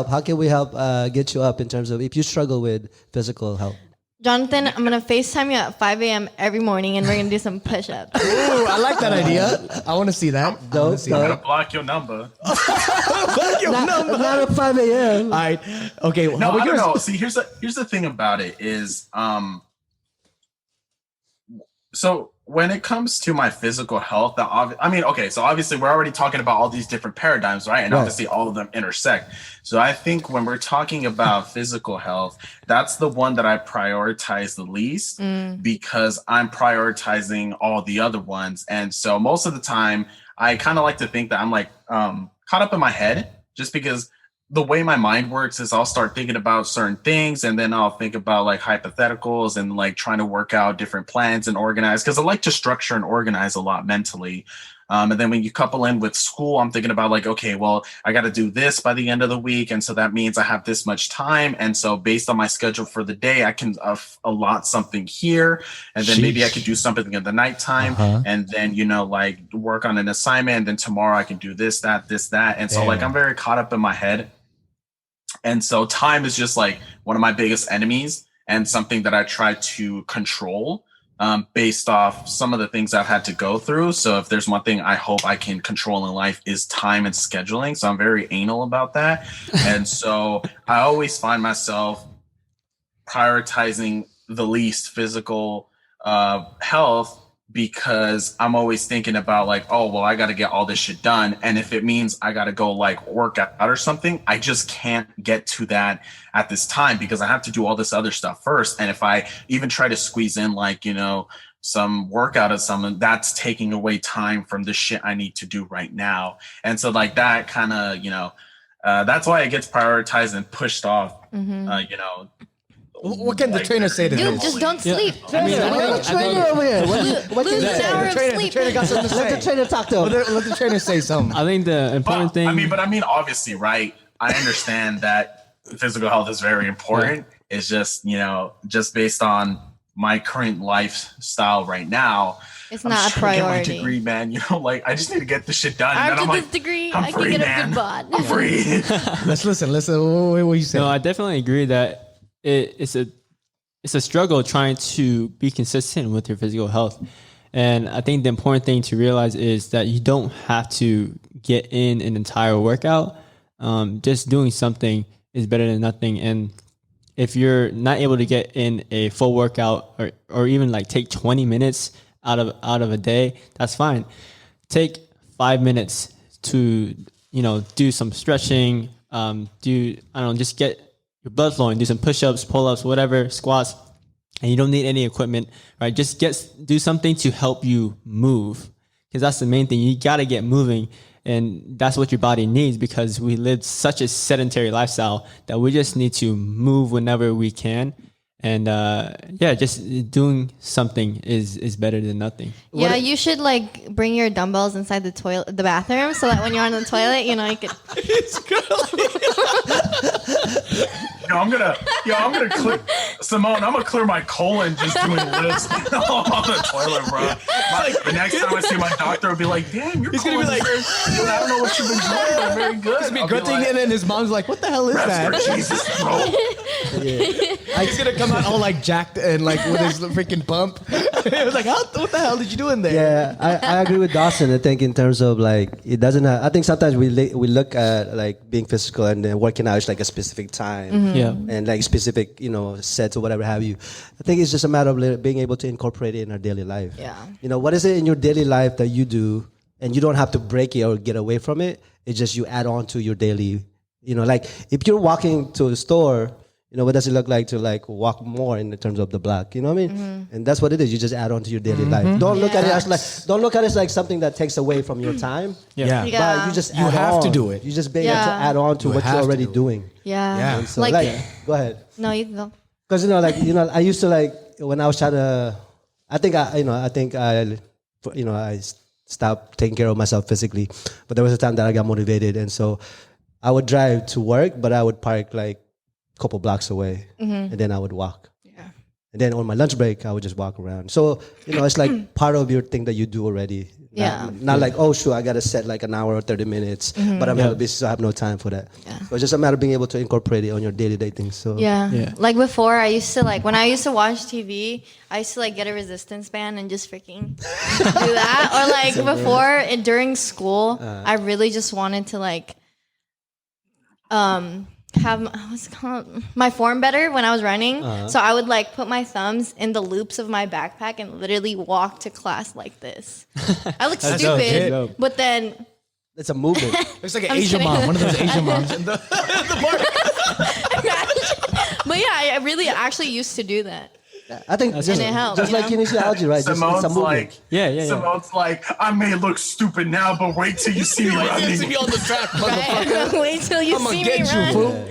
How can we help get you up in terms of if you struggle with physical health? Jonathan, I'm gonna FaceTime you at 5 a.m. every morning, and we're gonna do some push-ups. Ooh, I like that idea. I want to see that. I wanna see I'm that. gonna block your number. Not at 5 a.m. All right. Okay. No, I don't know. See, here's the thing about it is, so when it comes to my physical health, so obviously we're already talking about all these different paradigms, right? And obviously all of them intersect. So I think when we're talking about physical health, that's the one that I prioritize the least because I'm prioritizing all the other ones. And so most of the time, I kind of like to think that I'm like caught up in my head just because the way my mind works is I'll start thinking about certain things and then I'll think about like hypotheticals and like trying to work out different plans and organize because I like to structure and organize a lot mentally. And then when you couple in with school, I'm thinking about like, okay, well, I got to do this by the end of the week. And so that means I have this much time. And so based on my schedule for the day, I can allot something here. And then maybe I could do something in the nighttime and then, like work on an assignment. And then tomorrow I can do this, that. And so like, I'm very caught up in my head. And so time is just like one of my biggest enemies and something that I try to control based off some of the things I've had to go through. So if there's one thing I hope I can control in life is time and scheduling. So I'm very anal about that. And so I always find myself prioritizing the least physical health because I'm always thinking about like, oh, well, I got to get all this shit done. And if it means I got to go like work out or something, I just can't get to that at this time because I have to do all this other stuff first. And if I even try to squeeze in like, some workout or something, that's taking away time from the shit I need to do right now. And so like that kind of, that's why it gets prioritized and pushed off, What can the trainer say to Dude, this? just don't sleep. Trainer over here. What can Lose you an say? hour of The sleep. trainer got something to Let say. the trainer talk to him. Let the trainer say something. I think the important thing. I mean, obviously, right? I understand that physical health is very important. It's just, just based on my current lifestyle right now. It's I'm not just a trying to get my priority. degree, man. Like I just need to get this shit done. And then After I'm this like, degree, I'm I free, can get man. a good bod. I'm free. Let's listen. What you say? No, I definitely agree that it's a struggle trying to be consistent with your physical health. And I think the important thing to realize is that you don't have to get in an entire workout. Just doing something is better than nothing. And if you're not able to get in a full workout or even like take 20 minutes out of a day, that's fine. Take 5 minutes to, do some stretching, just get your blood flowing, do some push-ups, pull-ups, whatever, squats, and you don't need any equipment, right? Just do something to help you move, because that's the main thing. You got to get moving, and that's what your body needs, because we live such a sedentary lifestyle that we just need to move whenever we can. And just doing something is better than nothing. Yeah, you should like bring your dumbbells inside the bathroom, so that when you're on the toilet, you can. I'm gonna clear Simone. I'm gonna clear my colon just doing lifts on the toilet, bro. The next time I see my doctor, I'll be like, "Damn, your colon's very good. I don't know what you've been doing, but very good." He's been grunting, and then his mom's like, "What the hell is that?" Jesus, bro. He's gonna come out all like jacked and like with his freaking pump. It was like, what the hell did you do in there? Yeah, I agree with Dawson. I think in terms of like it doesn't. I think sometimes we look at like being physical and then working out is like a specific time, Yeah. and like specific sets or whatever have you. I think it's just a matter of being able to incorporate it in our daily life. Yeah. What is it in your daily life that you do, and you don't have to break it or get away from it. It's just you add on to your daily. Like if you're walking to a store. What does it look like to like walk more in terms of the block? You know what I mean? Mm-hmm. And that's what it is. You just add on to your daily life. Don't look at it as like something that takes away from your time. Yeah. But you just You add have to on. do it. You just being able to Yeah. add on to You what you're have to already do it. doing. Yeah. Yeah. And so Like, go ahead. no, you can go. Because I used to like when I was trying to. I stopped taking care of myself physically, but there was a time that I got motivated, and so I would drive to work, but I would park like couple blocks away, and then I would walk. Yeah. And then on my lunch break, I would just walk around. So it's like part of your thing that you do already. Yeah. Not like, oh, sure, I gotta set like an hour or 30 minutes, but I'm hella busy, so I have no time for that. Yeah. So it's just a matter of being able to incorporate it on your day-to-day things. So Yeah. Like before, I used to when I used to watch TV, I used to like get a resistance band and just freaking do that. Or like before, during school, I really just wanted to like, have what's it called, my form better when I was running. So I would like put my thumbs in the loops of my backpack and literally walk to class like this. I look stupid, dope. but then it's a movement. It's like an I'm Asian kidding. mom, one of those Asian moms in the but yeah, I really actually used to do that. I think just, And it helps, just like kinesiology, right? Just, it's a Simone's movement. like, Yeah. Simone's like, I may look stupid now, but wait till you see me running. see me on the track, motherfucker. Right? Wait till you I'm see gonna me get you, run. fool.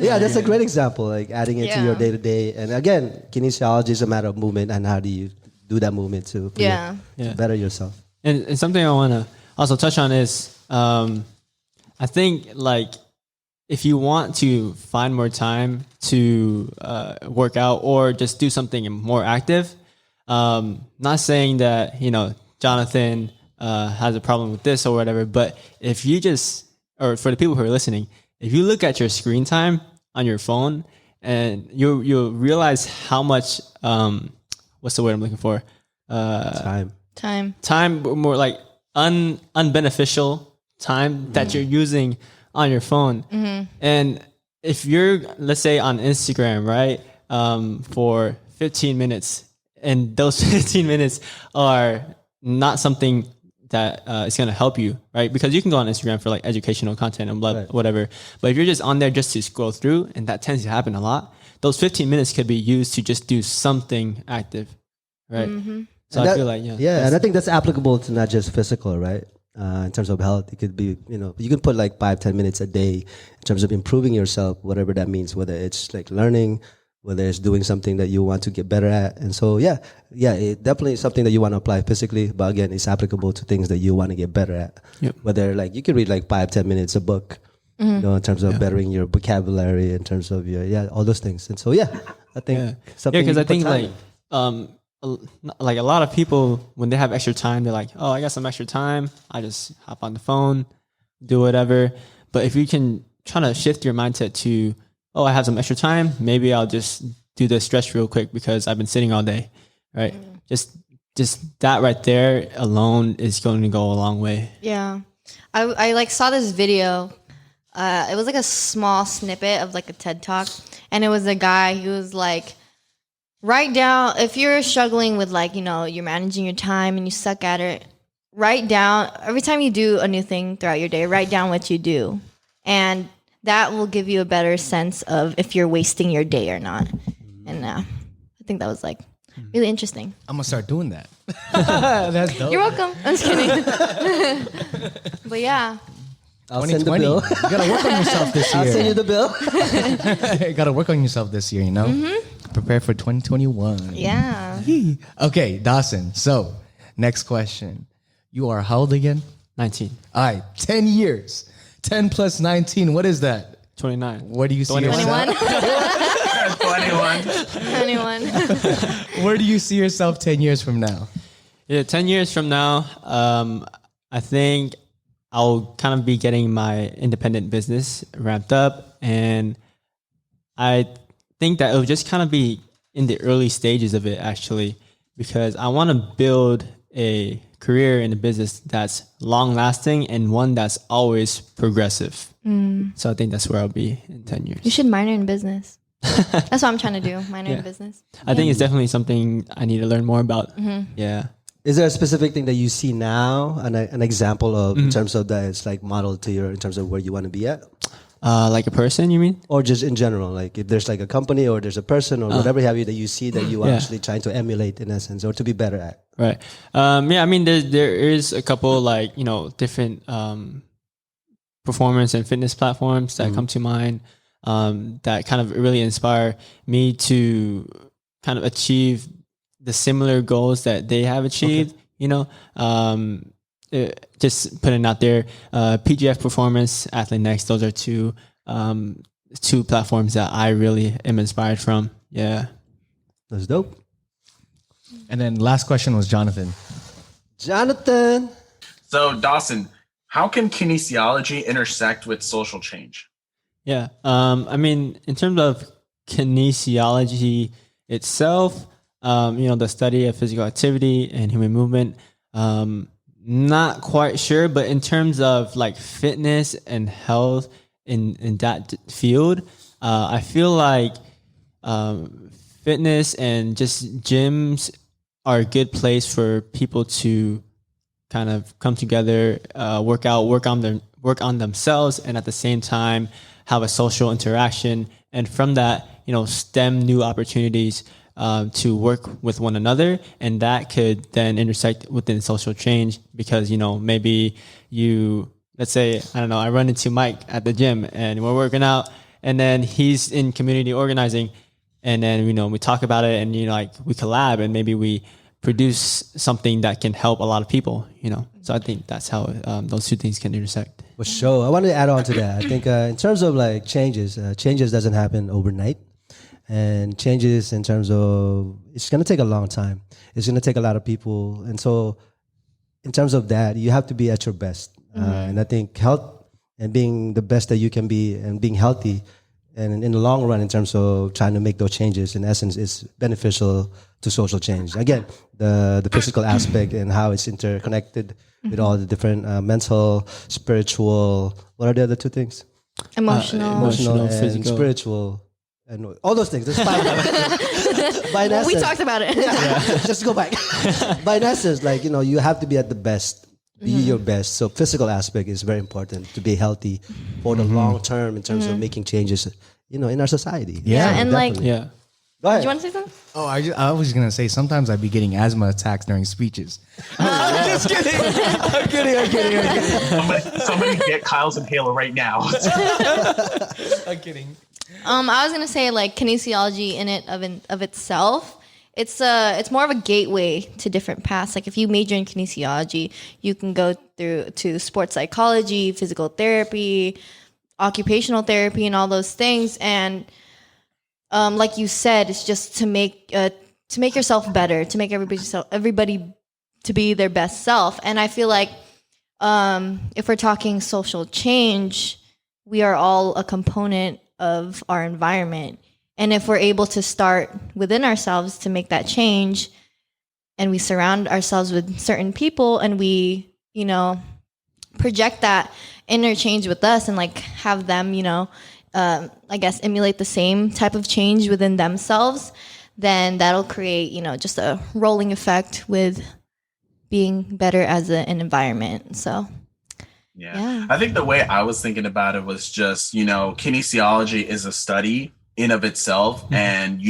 Yeah, that's a great example, like adding it to your Yeah. day-to-day. And again, kinesiology is a matter of movement, and how do you do that movement to Yeah. to better yourself. And something I want to also touch on is, I think like if you want to find more time to work out or just do something more active, not saying that Jonathan has a problem with this or whatever, but if you just, or for the people who are listening, if you look at your screen time on your phone, and you'll realize how much what's the word I'm looking for? Time more like unbeneficial time that you're using on your phone. And if you're, let's say, on Instagram, right, for 15 minutes, and those 15 minutes are not something that is going to help you, right? Because you can go on Instagram for like educational content and whatever. But if you're just on there just to scroll through, and that tends to happen a lot, those 15 minutes could be used to just do something active, right? So I feel like, and I think that's applicable to not just physical, right? In terms of health, it could be, you can put like 5-10 minutes a day in terms of improving yourself, whatever that means, whether it's like learning, whether it's doing something that you want to get better at. And so, it definitely is something that you want to apply physically, but again, it's applicable to things that you want to get better at. Yep. Whether like you can read like 5-10 minutes a book, in terms of bettering your vocabulary, in terms of your, all those things. And so, I think something. because you I put think time in. like a lot of people, when they have extra time, they're like, oh, I got some extra time, I just hop on the phone, do whatever. But if you can try to shift your mindset to, oh, I have some extra time, maybe I'll just do the stretch real quick because I've been sitting all day, right? Just that right there alone is going to go a long way. Yeah. I like saw this video. It was like a small snippet of like a TED Talk. And it was a guy who was like, write down, if you're struggling with like, you're managing your time and you suck at it, write down, every time you do a new thing throughout your day, write down what you do. And that will give you a better sense of if you're wasting your day or not. And I think that was like really interesting. I'm gonna start doing that. That's dope. You're welcome. I'm just kidding. But yeah. I'll send the 2020. bill. You gotta work on yourself this I'll send you year. the bill. You gotta work on yourself this year, Prepare for 2021. Yeah. Okay, Dawson. So, next question. You are how old again? 19, All right, 10 years. 10 plus 19, what is that? 29. Where do you see 21. yourself? 21. 21. Where do you see yourself 10 years from now? Yeah, 10 years from now, I think I'll kind of be getting my independent business ramped up, and I think that it would just kind of be in the early stages of it, actually, because I want to build a career in a business that's long lasting and one that's always progressive. So I think that's where I'll be in 10 years. You should minor in business. That's what I'm trying to do. Minor in business. I think it's definitely something I need to learn more about. Yeah. Is there a specific thing that you see now, an example of in terms of that it's like modeled to your in terms of where you want to be at, Like a person, you mean? or just in general, like if there's like a company or there's a person or whatever have you that you see that you are actually trying to emulate in essence or to be better at? Right. Yeah. I mean, there is a couple like different performance and fitness platforms that come to mind that kind of really inspire me to kind of achieve the similar goals that they have achieved. Just putting out there, PGF Performance, Athlete Next. Those are two platforms that I really am inspired from. Yeah. That's dope. And then last question was Jonathan. Jonathan. So Dawson, how can kinesiology intersect with social change? Yeah. I mean, in terms of kinesiology itself, the study of physical activity and human movement, not quite sure, but in terms of like fitness and health in that field, I feel like fitness and just gyms are a good place for people to kind of come together, work on themselves, and at the same time have a social interaction, and from that, stem new opportunities to work with one another, and that could then intersect within social change because maybe let's say I run into Mike at the gym and we're working out, and then he's in community organizing, and then we talk about it, and we collab, and maybe we produce something that can help a lot of people. So I think that's how those two things can intersect. For sure. I wanted to add on to that. I think in terms of like changes doesn't happen overnight. And changes in terms of, it's going to take a long time. It's going to take a lot of people. And so in terms of that, you have to be at your best. And I think health and being the best that you can be and being healthy and in the long run in terms of trying to make those changes, in essence, is beneficial to social change. Again, the physical aspect and how it's interconnected with all the different mental, spiritual, what are the other two things? Emotional And physical. spiritual. And all those things. There's five. By Well, we essence, talked about it. just go back. By essence, like you have to be at the best, be your best. So physical aspect is very important to be healthy for the long term in terms of making changes, in our society. Yeah, and definitely. Yeah. Go ahead. Do you want to say something? Oh, I was gonna say sometimes I'd be getting asthma attacks during speeches. I'm just kidding. I'm kidding. Somebody get Kyle's inhaler right now. I'm kidding. I was gonna say like kinesiology in it of itself. It's more of a gateway to different paths. Like if you major in kinesiology, you can go through to sports psychology, physical therapy, occupational therapy, and all those things. And like you said, it's just to make yourself better, to make everybody to be their best self. And I feel like if we're talking social change, we are all a component of our environment. And if we're able to start within ourselves to make that change, and we surround ourselves with certain people, and we, project that inner change with us, and like have them, I guess emulate the same type of change within themselves, then that'll create, just a rolling effect with being better as an environment. So yeah. I think the way I was thinking about it was just, kinesiology is a study in of itself, and,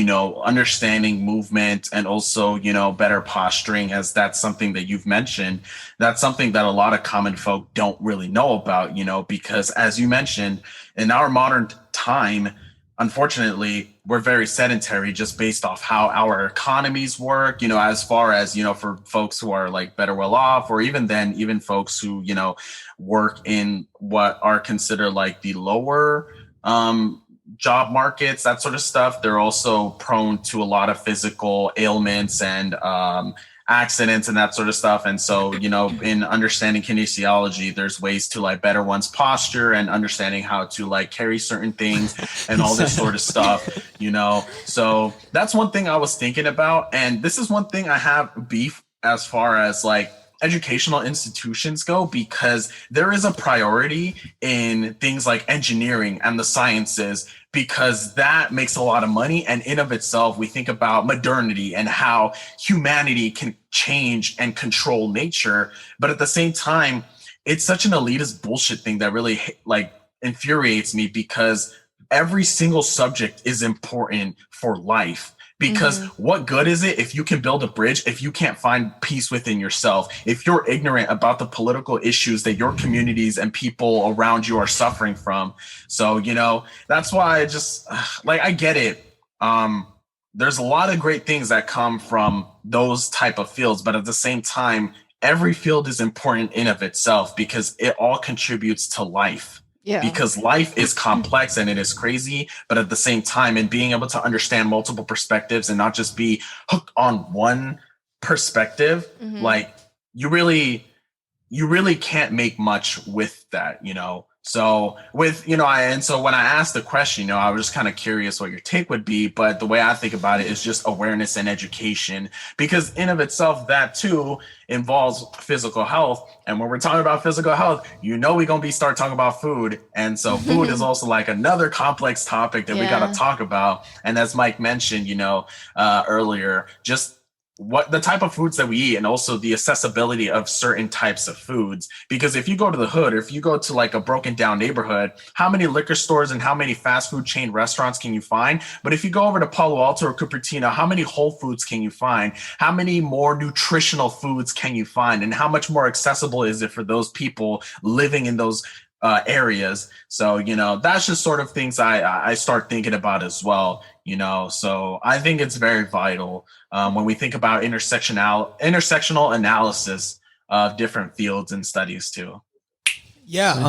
understanding movement and also, better posturing, as that's something that you've mentioned. That's something that a lot of common folk don't really know about, because as you mentioned, in our modern time, unfortunately, we're very sedentary just based off how our economies work, as far as, for folks who are like better well off, or even folks who, work in what are considered like the lower job markets, that sort of stuff. They're also prone to a lot of physical ailments and accidents and that sort of stuff. And so, in understanding kinesiology, there's ways to like better one's posture and understanding how to like carry certain things and all this sort of stuff, So that's one thing I was thinking about. And this is one thing I have beef as far as like educational institutions go, because there is a priority in things like engineering and the sciences, because that makes a lot of money. And in of itself, we think about modernity and how humanity can change and control nature. But at the same time, it's such an elitist bullshit thing that really like infuriates me, because every single subject is important for life. Because what good is it if you can build a bridge, if you can't find peace within yourself, if you're ignorant about the political issues that your communities and people around you are suffering from? So, that's why I just like, I get it. There's a lot of great things that come from those type of fields, but at the same time, every field is important in of itself, because it all contributes to life. Yeah. Because life is complex and it is crazy, but at the same time, and being able to understand multiple perspectives and not just be hooked on one perspective, like you really can't make much with that, So with, so when I asked the question, I was just kind of curious what your take would be, but the way I think about it is just awareness and education, because in of itself, that too involves physical health. And when we're talking about physical health, we're going to start talking about food. And so food is also like another complex topic that we got to talk about. And as Mike mentioned, earlier, just what the type of foods that we eat, and also the accessibility of certain types of foods. Because if you go to the hood, or if you go to like a broken down neighborhood, how many liquor stores and how many fast food chain restaurants can you find? But if you go over to Palo Alto or Cupertino, how many Whole Foods can you find? How many more nutritional foods can you find? And how much more accessible is it for those people living in those areas? So, that's just sort of things I start thinking about as well, so I think it's very vital when we think about intersectional analysis of different fields and studies too. Yeah.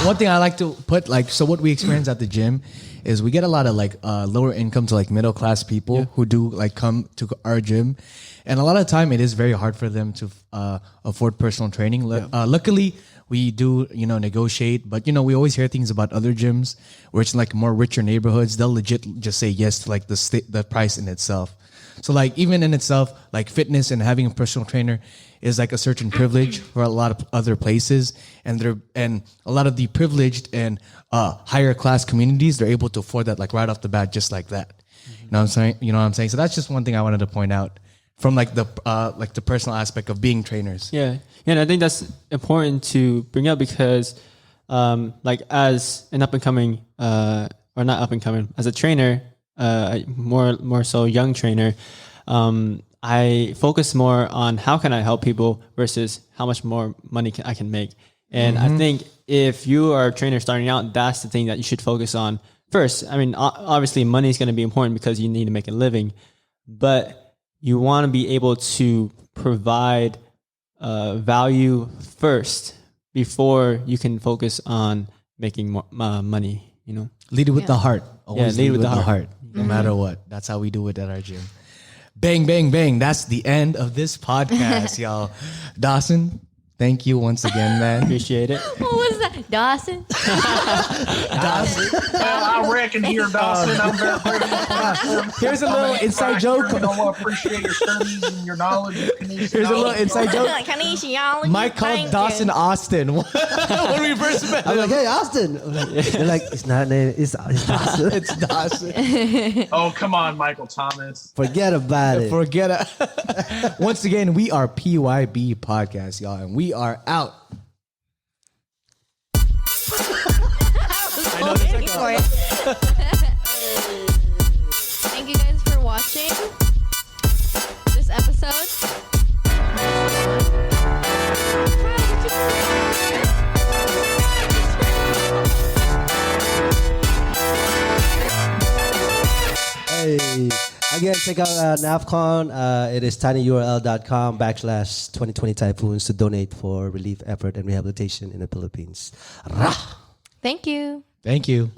One thing I like to put, so what we experience at the gym is we get a lot of lower income to middle class people who do come to our gym. And a lot of the time it is very hard for them to afford personal training. Luckily, we do, negotiate, but, we always hear things about other gyms where it's more richer neighborhoods. They'll legit just say yes to the price in itself. So even in itself, fitness and having a personal trainer is a certain privilege for a lot of other places. And a lot of the privileged and higher class communities, they're able to afford that right off the bat, just like that. You know what I'm saying? So that's just one thing I wanted to point out from the personal aspect of being trainers. Yeah, and I think that's important to bring up, because as an up and coming or not up and coming, as a trainer, more so young trainer, I focus more on how can I help people versus how much more money I can make. And I think if you are a trainer starting out, that's the thing that you should focus on first. I mean, obviously money is going to be important because you need to make a living, but you want to be able to provide value first before you can focus on making more money, Lead it with the heart. Always lead with the heart. No matter what. That's how we do it at our gym. Bang, bang, bang. That's the end of this podcast, y'all. Dawson, thank you once again, man. Appreciate it. What was that? Dawson? Dawson. Well, I reckon here, Dawson, I'm very grateful. Here's a little inside joke. I appreciate your studies and your knowledge. Here's a little inside joke. Kinesiology. Mike called Dawson Austin when we first met. I'm like, hey, Austin. They're like, it's not a name. It's Dawson. It's Dawson. Oh, come on, Michael Thomas. Forget about it. Forget it. Once again, we are PYB Podcast, y'all, and we are out. I know Thank you guys for watching this episode. Hey, again, check out NAFCON. It is tinyurl.com/2020 typhoons to donate for relief effort and rehabilitation in the Philippines. Thank you. Thank you.